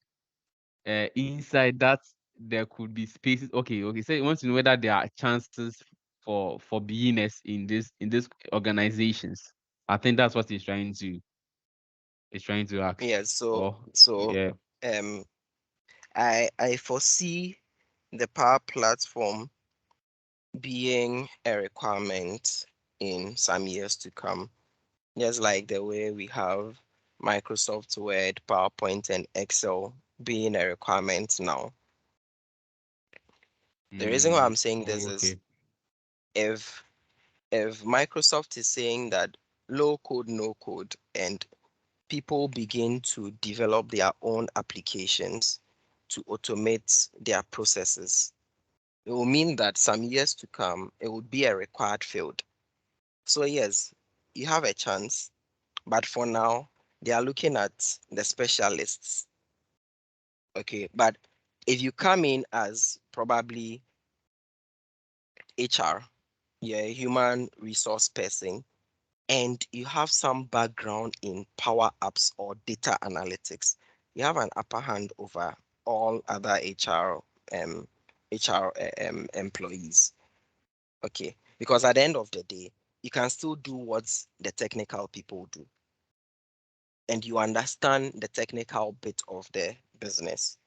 that there could be spaces. Okay. So you want to know whether there are chances for beginners in this organizations. I think that's what he's trying to ask. Yes, so Oh, so yeah. um I foresee the Power Platform being a requirement in some years to come, just like the way we have Microsoft Word, PowerPoint, and Excel being a requirement now. The reason why I'm saying this is Okay. if if Microsoft is saying that low code, no code, and people begin to develop their own applications to automate their processes, it will mean that some years to come, it would be a required field. So yes, you have a chance, but for now, they are looking at the specialists. Okay, but if you come in as probably HR, you're a human resource person, and you have some background in power apps or data analytics, you have an upper hand over all other HR employees. Okay, because at the end of the day, you can still do what the technical people do, and you understand the technical bit of the business.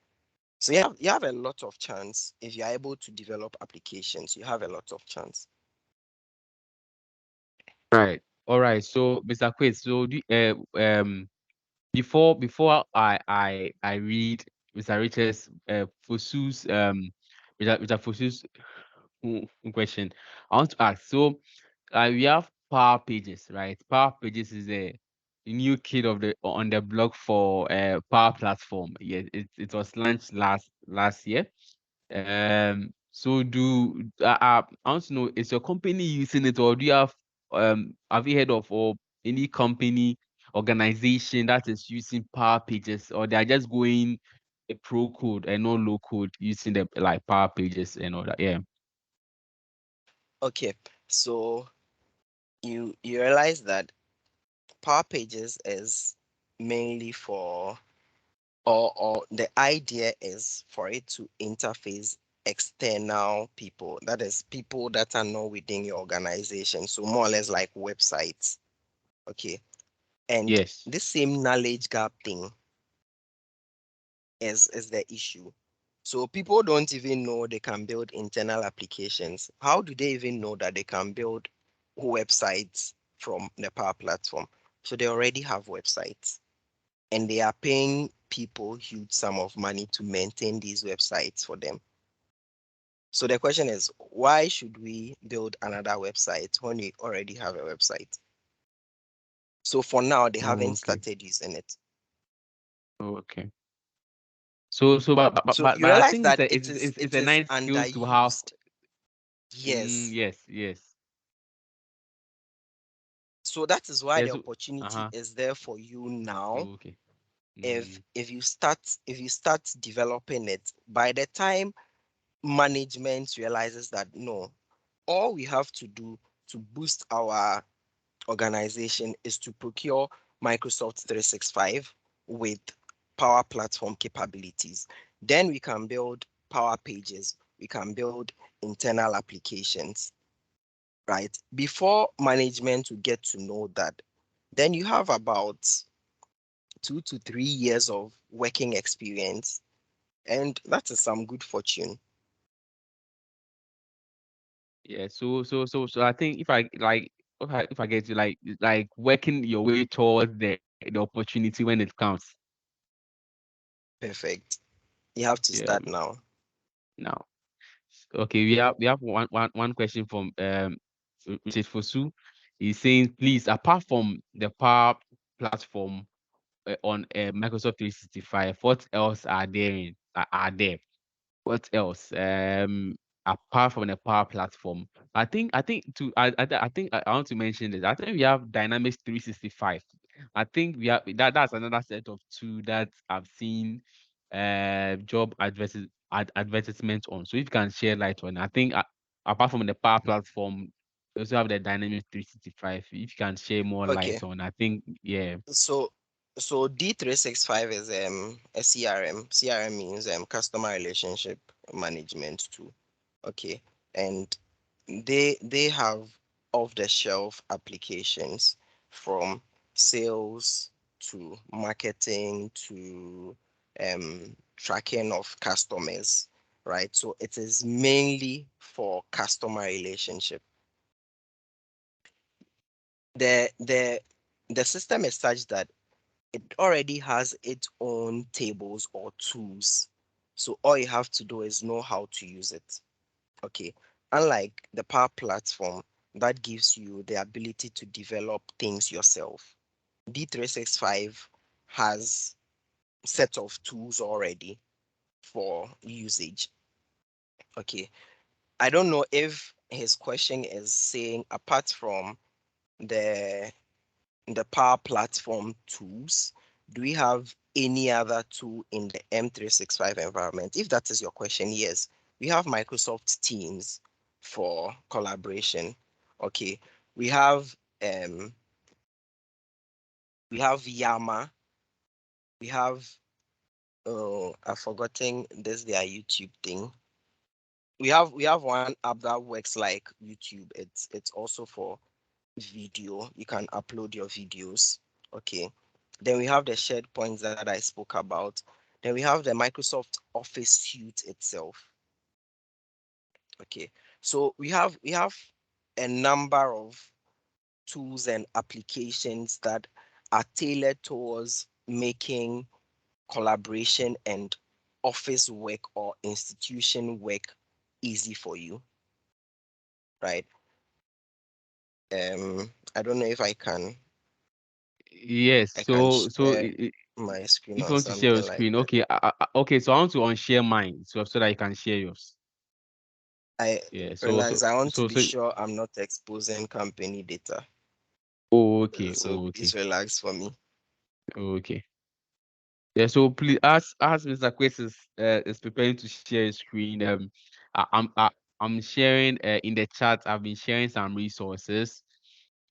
So you have a lot of chance if you're able to develop applications. You have a lot of chance. Right. All right. So, Mr. Quaid, so before I read Mr. Richard's Fosu's Mr. Fosu's question, I want to ask. So, we have Power Pages, right? Power Pages is a new kid on the block for Power Platform. Yeah, it was launched last year. So I want to know, is your company using it, or do you have you heard of or any company organization that is using Power Pages, or they are just going a pro code and no low code using the like Power Pages and all that? Yeah. Okay, so you realize that Power Pages is mainly for, or the idea is for it to interface external people, that is people that are not within your organization, so more or less like websites. Okay, and Yes. this same knowledge gap thing is the issue. So people don't even know they can build internal applications. How do they even know that they can build websites from the Power Platform? So they already have websites, and they are paying people huge sum of money to maintain these websites for them. So the question is, why should we build another website when we already have a website? So for now, they Oh, haven't okay. started using it. Oh, okay. So you but I realize think that it's it a is nice skill to have. underused. Yes. Yes, yes. So that is why Yeah, the so opportunity uh-huh. is there for you now. Okay. If you start developing it, by the time management realizes that no, all we have to do to boost our organization is to procure Microsoft 365 with Power Platform capabilities. Then we can build Power Pages, we can build internal applications, right? Before management will get to know that, then you have about 2 to 3 years of working experience, and that is some good fortune. Yeah, so I think if I like if I get to like working your way towards the opportunity when it comes. Perfect. You have to Yeah. start now. Now, okay, we have one question from which is for Sue. He's saying, please, apart from the Power Platform on Microsoft 365, what else are there? What else? Apart from the Power Platform, I think I want to mention this. I think we have Dynamics 365. I think we have that's another set of two that I've seen job advertisements on. So if you can share light on, I think apart from the Power Platform, we also have the Dynamics 365. If you can share more Okay. light on, I think yeah. So D365 is a CRM. CRM means customer relationship management tool. Okay. And they have off the shelf applications from sales to marketing to tracking of customers, right? So it is mainly for customer relationship. The system is such that it already has its own tables or tools. So all you have to do is know how to use it. Okay. Unlike the Power Platform that gives you the ability to develop things yourself, D365 has set of tools already for usage. Okay. I don't know if his question is saying apart from the the Power Platform tools, do we have any other tool in the M365 environment? If that is your question, yes, we have Microsoft Teams for collaboration. Okay, we have um we have Yama, we have I've forgotten this their YouTube thing. We have one app that works like YouTube. It's also for video. You can upload your videos. Okay. Then we have the shared points that I spoke about. Then we have the Microsoft Office suite itself. Okay. So we have a number of tools and applications that are tailored towards making collaboration and office work or institution work easy for you, right? I don't know if Yes. I can share I- my screen if or you want to share your something like screen, that. okay. Okay, so I want to unshare mine so that you can share yours. I Yeah. relax. I want to be sure I'm not exposing company data. Oh, okay. So Oh, please okay. relax for me. Okay. Yeah. So please, as Mr. Quest is preparing to share his screen, I'm sharing in the chat. I've been sharing some resources.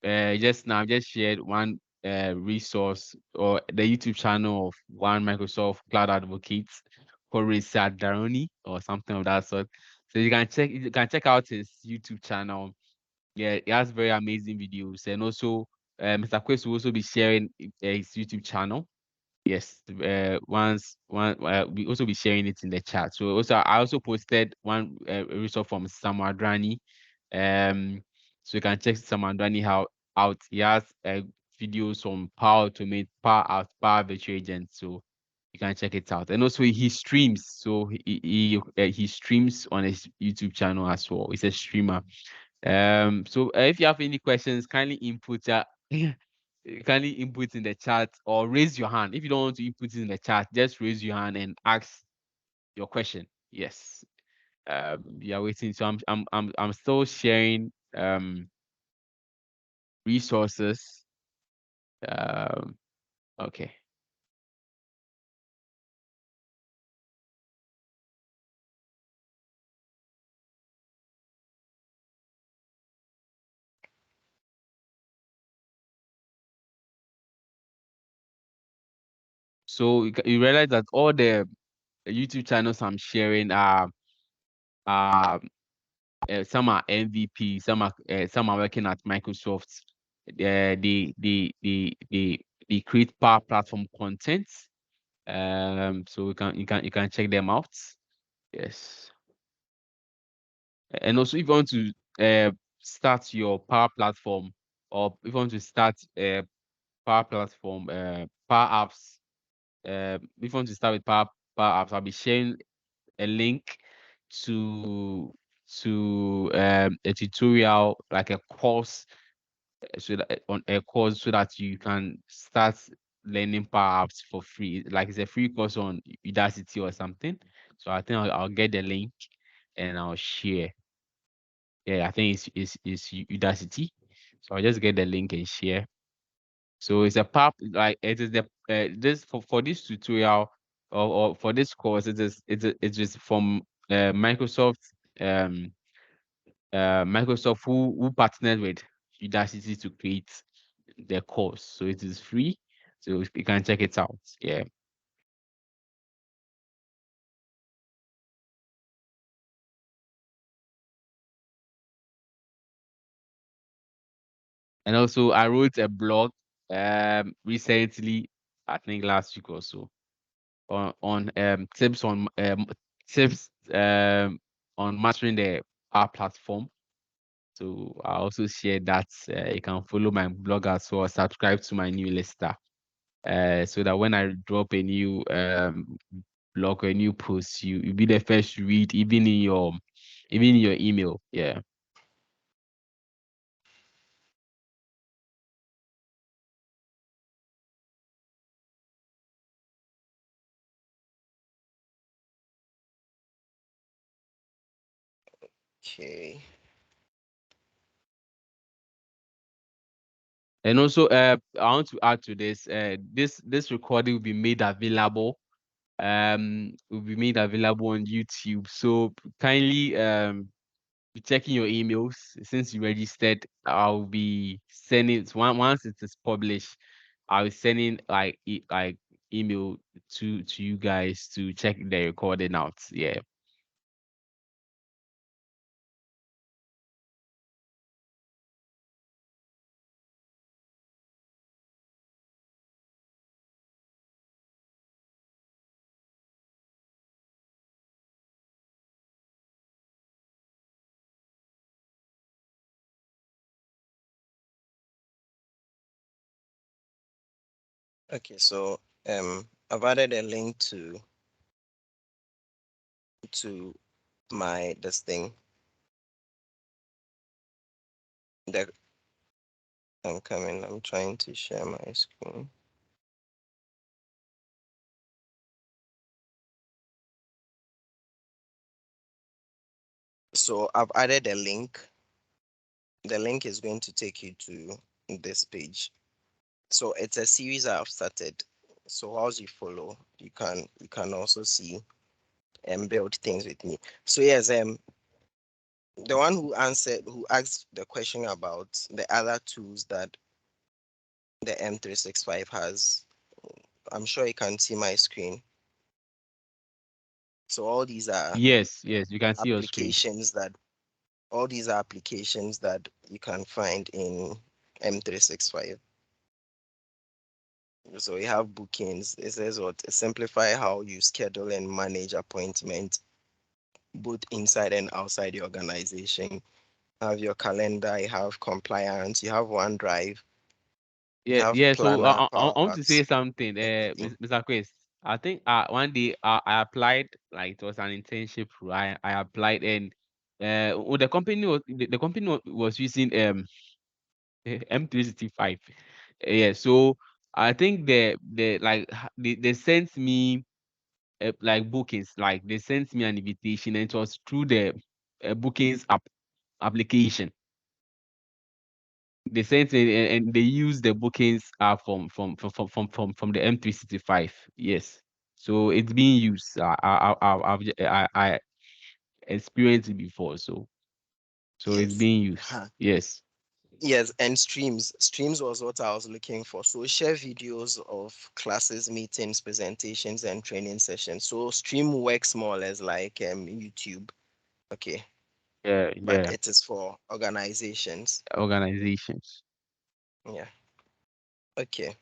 Just now, I've just shared one resource or the YouTube channel of one Microsoft Cloud Advocate called Richard Daroni or something of that sort. So you can check out his YouTube channel. Yeah, he has very amazing videos, and also Mr. Quest will also be sharing his YouTube channel. Yes, we also be sharing it in the chat. So also I also posted one resource from Samadrani. Um, so you can check Samadrani how out. He has videos on Power Automate, Power Out, Power Virtual Agent. So you can check it out. And also he streams. So he streams on his YouTube channel as well. He's a streamer. So if you have any questions, kindly input kindly input in the chat or raise your hand. If you don't want to input it in the chat, just raise your hand and ask your question. Yes. You are waiting. So I'm still sharing resources. Um, okay. So you realize that all the YouTube channels I'm sharing are some are MVP, some are working at Microsoft. They create Power Platform content. So you can check them out. Yes. And also, if you want to start your Power Platform, or if you want to start Power Platform, Power Apps, if you want to start with Power Apps, I'll be sharing a link to a tutorial, like a course, so that on a course, so that you can start learning Power Apps for free. Like, it's a free course on Udacity or something. So I think I'll get the link and I'll share. Yeah, I think it's Udacity. So I'll just get the link and share. So it's a pub, like it is the this for this tutorial, or for this course, it is from Microsoft, um Microsoft, who partnered with Udacity to create the course. So it is free. So you can check it out. Yeah. And also, I wrote a blog recently, I think last week or so, on tips on mastering the Power Platform. So I also share that. You can follow my blog as well, subscribe to my new lister, so that when I drop a new blog or a new post, you'll be the first to read, even in your email. Yeah. Okay. And also, I want to add to this. This recording will be made available. Will be made available on YouTube. So kindly be checking your emails since you registered. I'll be sending it once it is published. I'll be sending like email to you guys to check the recording out. Yeah. Okay, so I've added a link to my this thing. That I'm coming. I'm trying to share my screen. So I've added a link. The link is going to take you to this page. So it's a series I've started. So as you follow, you can also see and build things with me. So yes, the one who asked the question about the other tools that the M365 has, I'm sure you can see my screen. So Yes, yes, you can see your screen. applications that all these are applications that you can find in M365. So you have bookings. It says what? Simplify how you schedule and manage appointments both inside and outside the organization. You have your calendar, you have compliance, you have OneDrive, you Yeah, have yeah. So Planner, I Power want to Apps, say something, everything. Mr. Quest. I think one day I applied, like it was an internship. I applied, and the company was using M365. Yeah, so I think they sent me like bookings. Like they sent me an invitation, and it was through the bookings application. They sent it, and they used the bookings from the M365. Yes, so it's being used. I experienced it before, so it's Yes. being used. Huh. Yes. Yes, and streams was what I was looking for. So share videos of classes, meetings, presentations, and training sessions. So stream works more or less like YouTube. Okay, Yeah, but yeah. it is for organizations. Organizations. Yeah. Okay.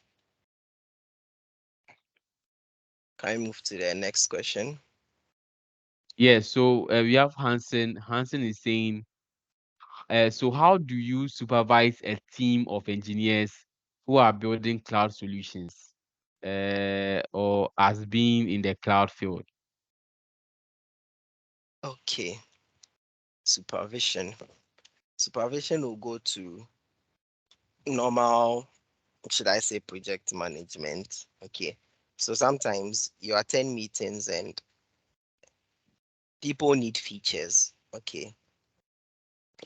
Can I move to the next question? Yeah. So we have Hansen. Hansen is saying, so how do you supervise a team of engineers who are building cloud solutions, or as being in the cloud field? Okay. Supervision. Supervision will go to normal, should I say, project management. Okay. So sometimes you attend meetings and people need features. Okay.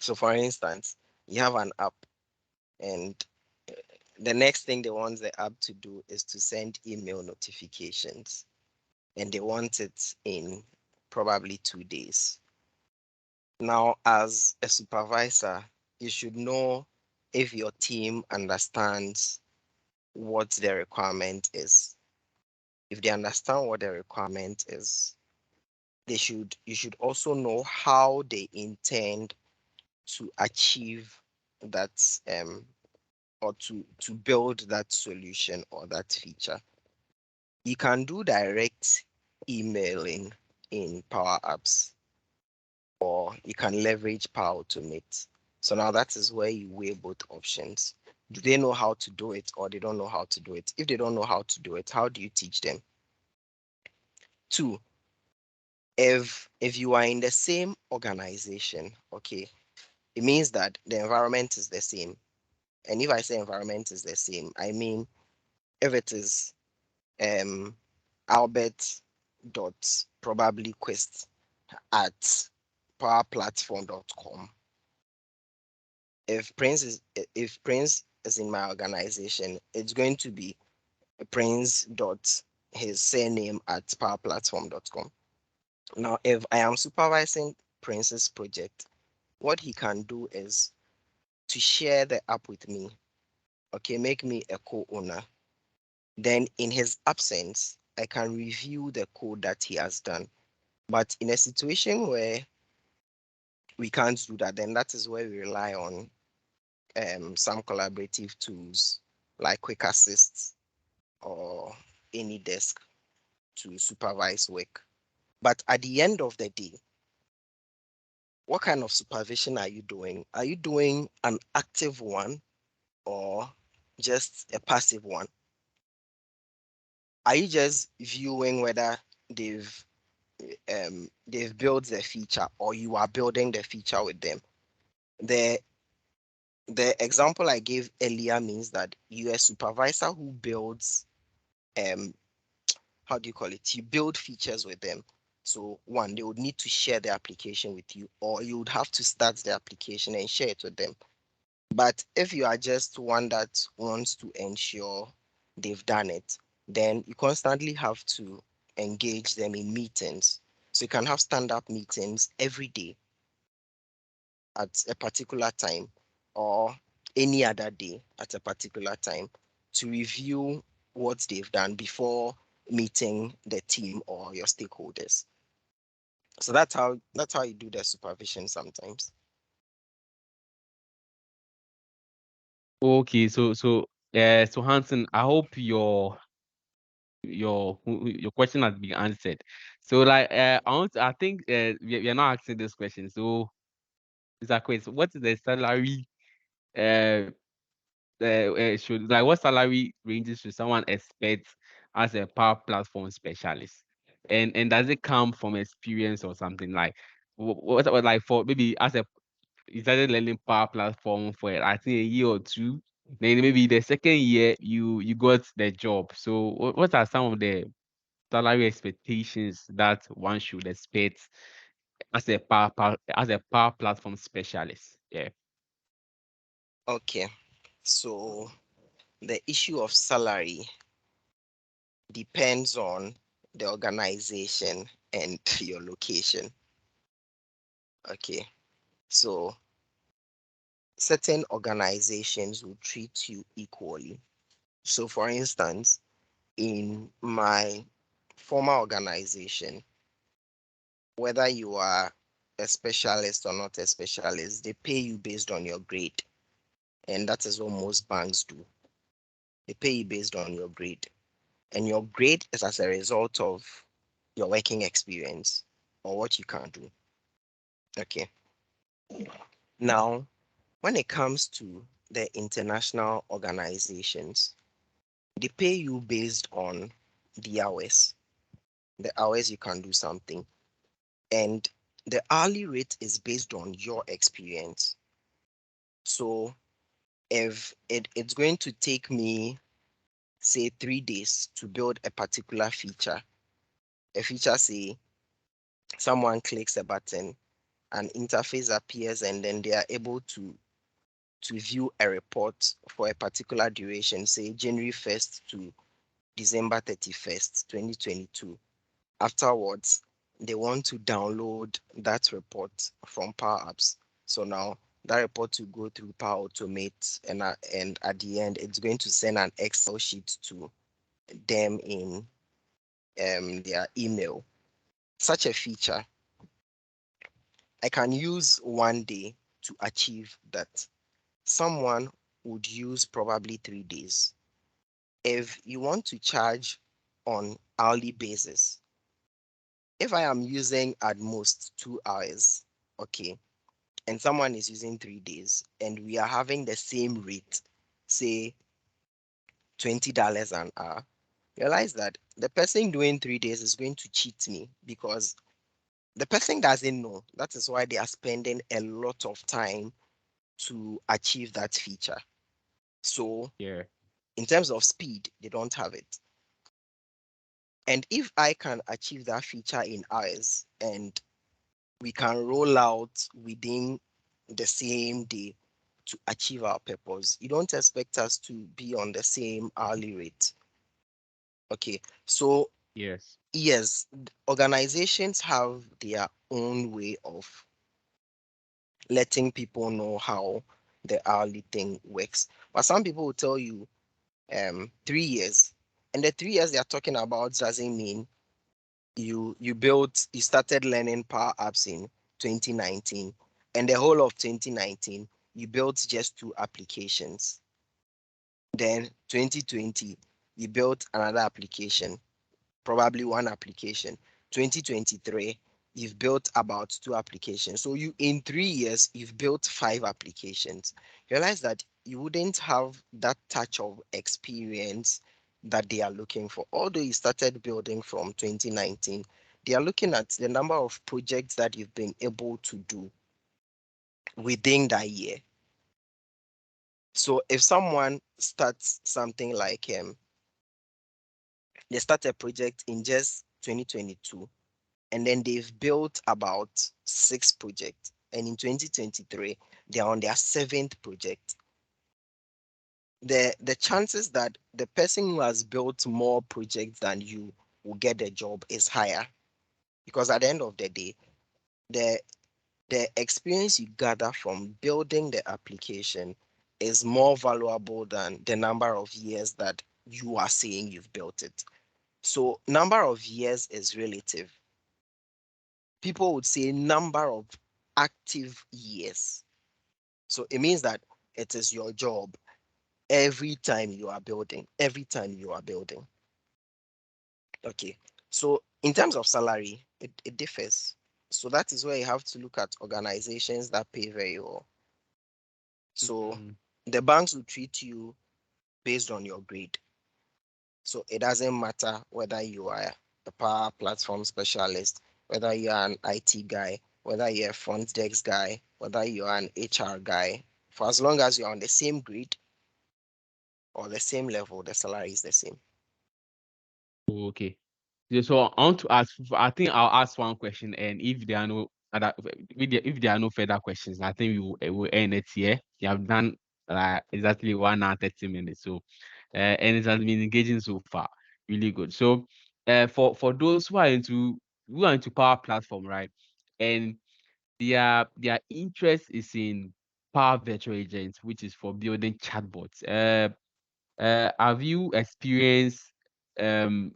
So for instance, you have an app and the next thing they want the app to do is to send email notifications and they want it in probably 2 days. Now, as a supervisor, you should know if your team understands what the requirement is. If they understand what the requirement is, you should also know how they intend to achieve that or to build that solution or that feature. You can do direct emailing in Power Apps, or you can leverage Power Automate. So now that is where you weigh both options. Do they know how to do it or they don't know how to do it? If they don't know how to do it, how do you teach them? Two, if you are in the same organization, okay, it means that the environment is the same. And if I say environment is the same, I mean if it is um Albert dot probably quest at powerplatform.com. If Prince is in my organization, it's going to be Prince dot his surname at powerplatform.com. Now, if I am supervising Prince's project, what he can do is to share the app with me. Okay, make me a co-owner. Then in his absence, I can review the code that he has done. But in a situation where we can't do that, then that is where we rely on some collaborative tools like Quick Assist or any desk to supervise work. But at the end of the day, what kind of supervision are you doing? Are you doing an active one or just a passive one? Are you just viewing whether they've they've built the feature or you are building the feature with them? The the example I gave earlier means that you're a supervisor who builds um how do you call it? You build features with them. So one, they would need to share the application with you, or you would have to start the application and share it with them. But if you are just one that wants to ensure they've done it, then you constantly have to engage them in meetings. So you can have stand-up meetings every day at a particular time or any other day at a particular time to review what they've done before meeting the team or your stakeholders. So that's how you do the supervision sometimes. Okay, so Hansen, I hope your question has been answered. So like I think we are not asking this question. So it's a question. What is the salary uh, should like what salary ranges should someone expect as a power platform specialist? And does it come from experience or something like what like for maybe as a you started learning power platform for I think a year or two. Then maybe the second year you got the job. So what are some of the salary expectations that one should expect as a power platform specialist. Yeah. Okay, so the issue of salary depends on the organization and your location. Okay, so certain organizations will treat you equally. So, for instance, in my former organization, whether you are a specialist or not a specialist, they pay you based on your grade. And that is what most banks do. They pay you based on your grade. And your grade is as a result of your working experience or what you can do. Okay. Now, when it comes to the international organizations, they pay you based on the hours you can do something. And the hourly rate is based on your experience. So if it's going to take me, say, 3 days to build a particular feature, a feature, say, someone clicks a button, an interface appears, and then they are able to view a report for a particular duration, say January 1st to December 31st, 2022. Afterwards, they want to download that report from Power Apps. So now that report will go through Power Automate, and at the end, it's going to send an Excel sheet to them in their email. Such a feature, I can use 1 day to achieve that. Someone would use probably 3 days. If you want to charge on hourly basis, if I am using at most 2 hours, okay, and someone is using 3 days, and we are having the same rate, say $20 an hour, realize that the person doing 3 days is going to cheat me because the person doesn't know. That is why they are spending a lot of time to achieve that feature. So, Yeah. in terms of speed, they don't have it. And if I can achieve that feature in hours and we can roll out within the same day to achieve our purpose, you don't expect us to be on the same hourly rate. Okay, so Yes. yes, organizations have their own way of letting people know how the hourly thing works. But some people will tell you 3 years, and the 3 years they are talking about doesn't mean you started learning Power Apps in 2019, and the whole of 2019 you built just two applications. Then 2020 you built another application, probably one application. 2023 you've built about two applications. So you in 3 years you've built five applications. You realize that you wouldn't have that touch of experience that they are looking for. Although you started building from 2019, they are looking at the number of projects that you've been able to do within that year. So if someone starts something like they start a project in just 2022, and then they've built about six projects, and in 2023 they're on their seventh project, the chances that the person who has built more projects than you will get the job is higher, because at the end of the day, the the experience you gather from building the application is more valuable than the number of years that you are saying you've built it. So number of years is relative. People would say number of active years. So it means that it is your job every time you are building, every time you are building. Okay. So in terms of salary, it differs. So that is where you have to look at organizations that pay very well. So Mm, the banks will treat you based on your grade. So it doesn't matter whether you are a power platform specialist, whether you are an IT guy, whether you're a front desk guy, whether you are an HR guy. For as long as you're on the same grade or the same level, the salary is the same. okay. Yeah, so I want to ask. I think I'll ask one question, and if there are no other, if there are no further questions, I think we will end it here. You have done exactly 1 hour 30 minutes. So, and it has been engaging so far. Really good. So, for those who are into Power Platform, right, and their interest is in Power Virtual Agents, which is for building chatbots. Have you experienced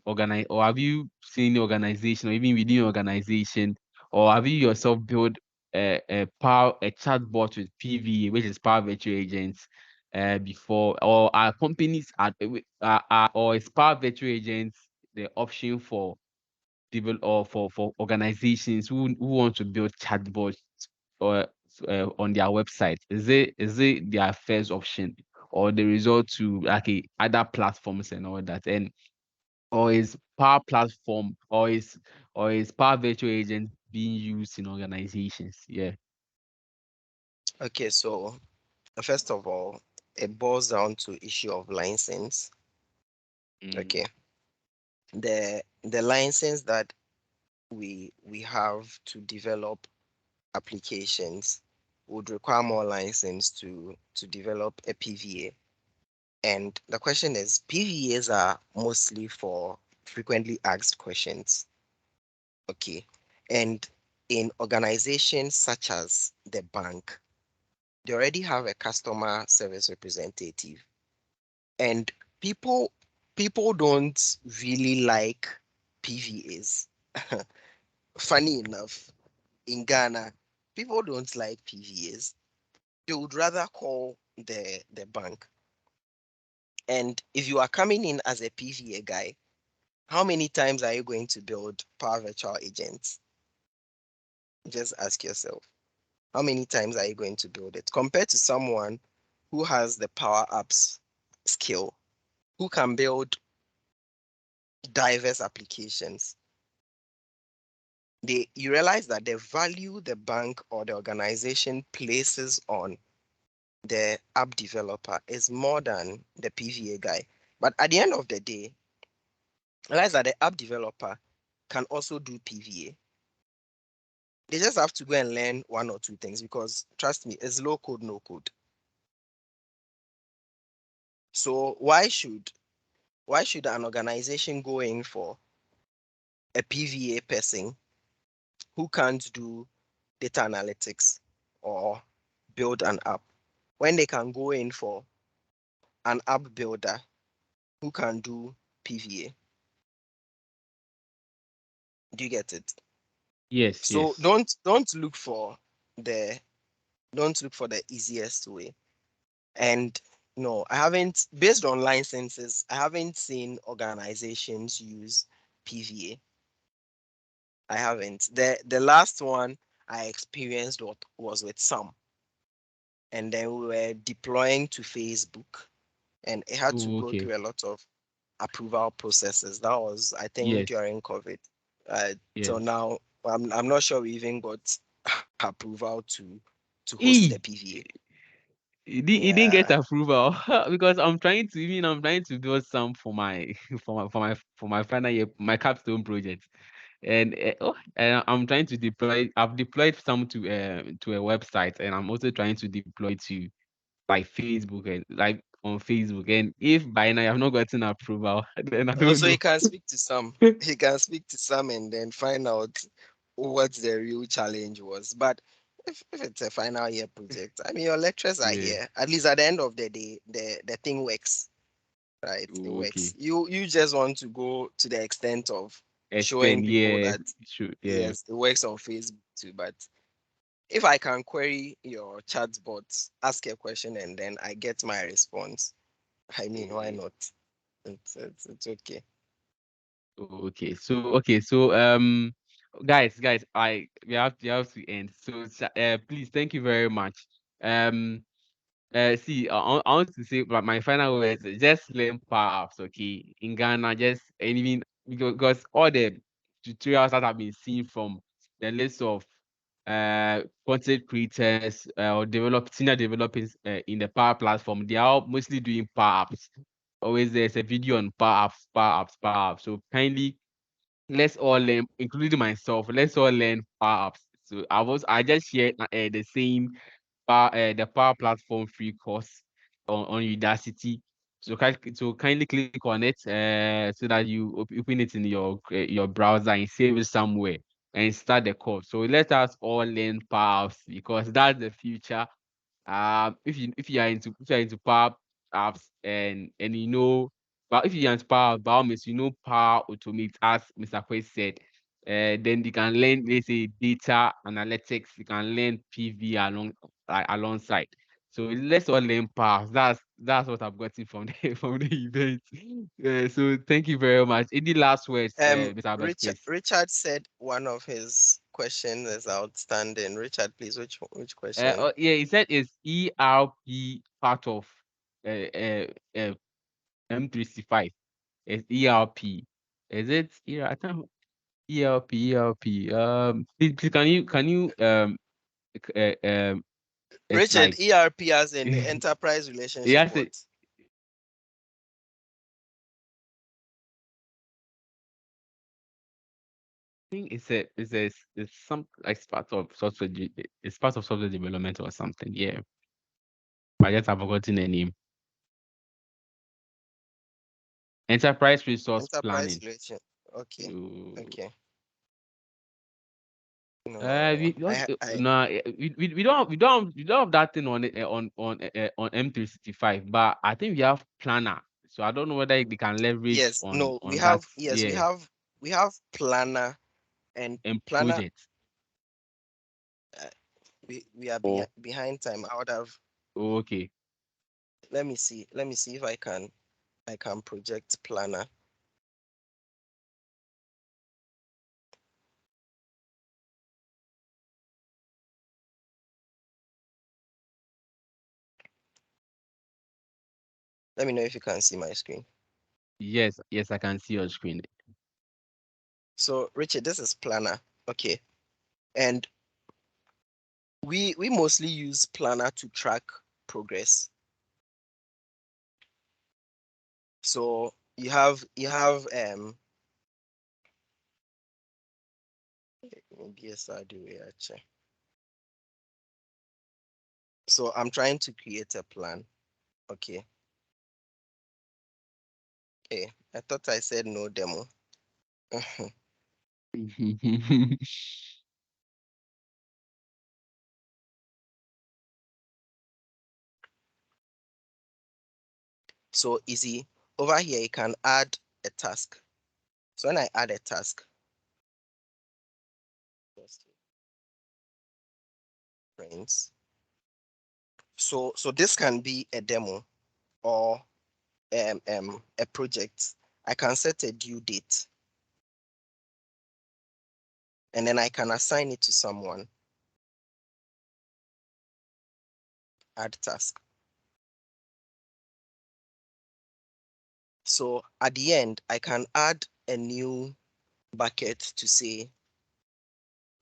organize or have you seen the organization or even within your organization, or have you yourself built a chatbot with PVA, which is Power Virtual Agents, before, or are companies or is Power Virtual Agents the option for develop or for organizations who want to build chatbots or on their website? Is it their first option, or the result to like other platforms and all that? And or is Power Platform or is Power Virtual Agent being used in organizations? Yeah. Okay, so first of all, it boils down to issue of license. Mm. Okay, the license that we have to develop applications would require more license to develop a PVA. And the question is, PVAs are mostly for frequently asked questions. Okay. And in organizations such as the bank, they already have a customer service representative. And people people don't really like PVAs. Funny enough, in Ghana, people don't like PVAs. They would rather call the bank. And if you are coming in as a PVA guy, how many times are you going to build Power Virtual Agents? Just ask yourself. How many times are you going to build it? Compared to someone who has the Power Apps skill, who can build diverse applications. You realize that the value the bank or the organization places on the app developer is more than the PVA guy. But at the end of the day, realize that the app developer can also do PVA. They just have to go and learn one or two things because trust me, it's low code, no code. So why should an organization go in for a PVA person who can't do data analytics or build an app when they can go in for an app builder who can do PVA? Do you get it? Yes. So Yes. the don't look for the easiest way. And no, I haven't, based on licenses, I haven't seen organizations use PVA. I haven't. The last one I experienced was with some, and then we were deploying to Facebook, and it had to Oh, go okay. through a lot of approval processes. That was, I think, Yes. during COVID. Till Yes. now, I'm not sure we even got approval to host the E. PVA. He didn't Yeah. get approval because I'm trying to build some for my for my final year, my capstone project. And I'm trying to deploy. I've deployed some to a website, and I'm also trying to deploy to like Facebook and like on Facebook. And if by now I have not gotten approval, then I don't Also, know. you can speak to some. You can speak to some and then find out what the real challenge was. But if it's a final year project, I mean, your lecturers are Yeah. here. At least at the end of the day, the thing works, right? It Oh, works. okay. You just want to go to the extent of showing Extend. people Yeah. that Sure. Yeah. yes, it works on Facebook too. But if I can query your chatbot, ask a question, and then I get my response, I mean, why not? It's okay. Okay, so guys, we have to end. So please, thank you very much. Um, see, I want to say, but my final words, just learn power apps, okay? In Ghana, just and even because all the tutorials that have been seen from the list of content creators or senior developers in the Power Platform, they are all mostly doing power apps. Always there's a video on power apps, power apps, power apps. So kindly let's all learn, including myself, let's all learn Power Apps. So I just shared the same the Power Platform free course on Udacity. So kindly click on it so that you open it in your browser and save it somewhere and start the course. So let us all learn Power Apps because that's the future. If you are into Power Apps and you know, but if you are into Power by all means, you know Power Automate as Mr. Quest said. Then you can learn, let's say, data analytics. You can learn PV alongside. So let's all learn Power. That's what I've gotten from the from the event. So thank you very much. Any last words, Mr. Albert Richard Chris? Richard said one of his questions is outstanding. Richard, please, which question? Yeah, he said is ERP part of uh, uh, uh, M365? It's ERP. Is it? Yeah, I can't. ERP. Please, can you it's Richard, like ERP as in he enterprise relationship. has What? to. I think it's some like it's part of software. It's part of software development or something. Yeah, but I just have forgotten the name. Enterprise resource Enterprise planning. relation. Okay. Uh, Okay. No, no, we don't have that thing on it on M365, but I think we have planner. So I don't know whether they can leverage yes, on no, we on that. have, yes, Yeah, we have planner, and and planner. project. Uh, we are Oh, behind time. I would have. okay. Let me see if I can project planner. Let me know if you can see my screen. Yes, I can see your screen. So, Richard, this is planner. Okay. And we mostly use planner to track progress. So you have maybe a side way actually. So I'm trying to create a plan. Okay. Okay. I thought I said no demo. So easy. Over here, you can add a task. So when I add a task, friends. So this can be a demo or a project. I can set a due date and then I can assign it to someone. Add task. So at the end, I can add a new bucket to say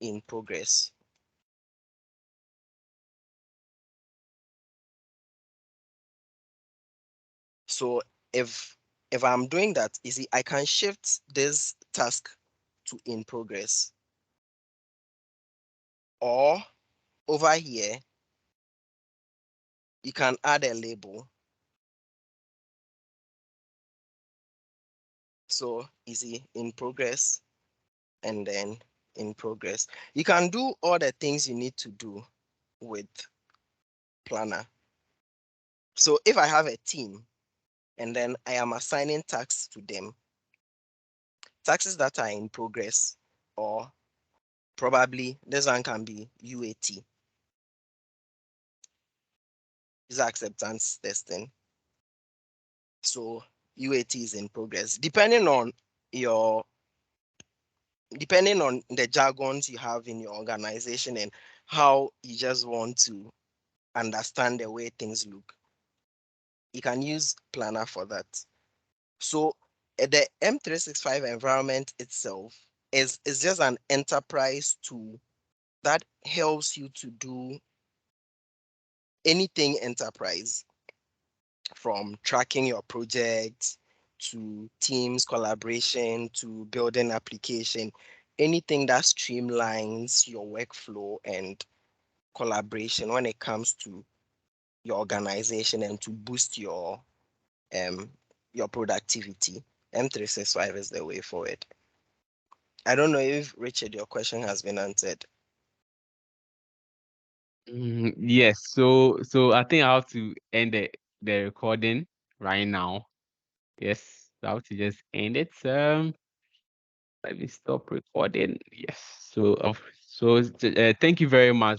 in progress. So if I'm doing that, you see, I can shift this task to in progress, or over here, you can add a label. So easy in progress and then in progress. You can do all the things you need to do with planner. So if I have a team and then I am assigning tasks to them, taxes that are in progress, or probably this one can be UAT, user acceptance testing. So UAT is in progress. Your depending on the jargons you have in your organization and how you just want to understand the way things look, you can use planner for that. So the M365 environment itself is just an enterprise tool that helps you to do anything enterprise, from tracking your projects to teams collaboration to building application, anything that streamlines your workflow and collaboration when it comes to your organization and to boost um your productivity. M365 is the way forward. I don't know if Richard, your question has been answered. Yes. So I think I have to end the recording right now. Yes, I have to just end it. Let me stop recording. Yes. So thank you very much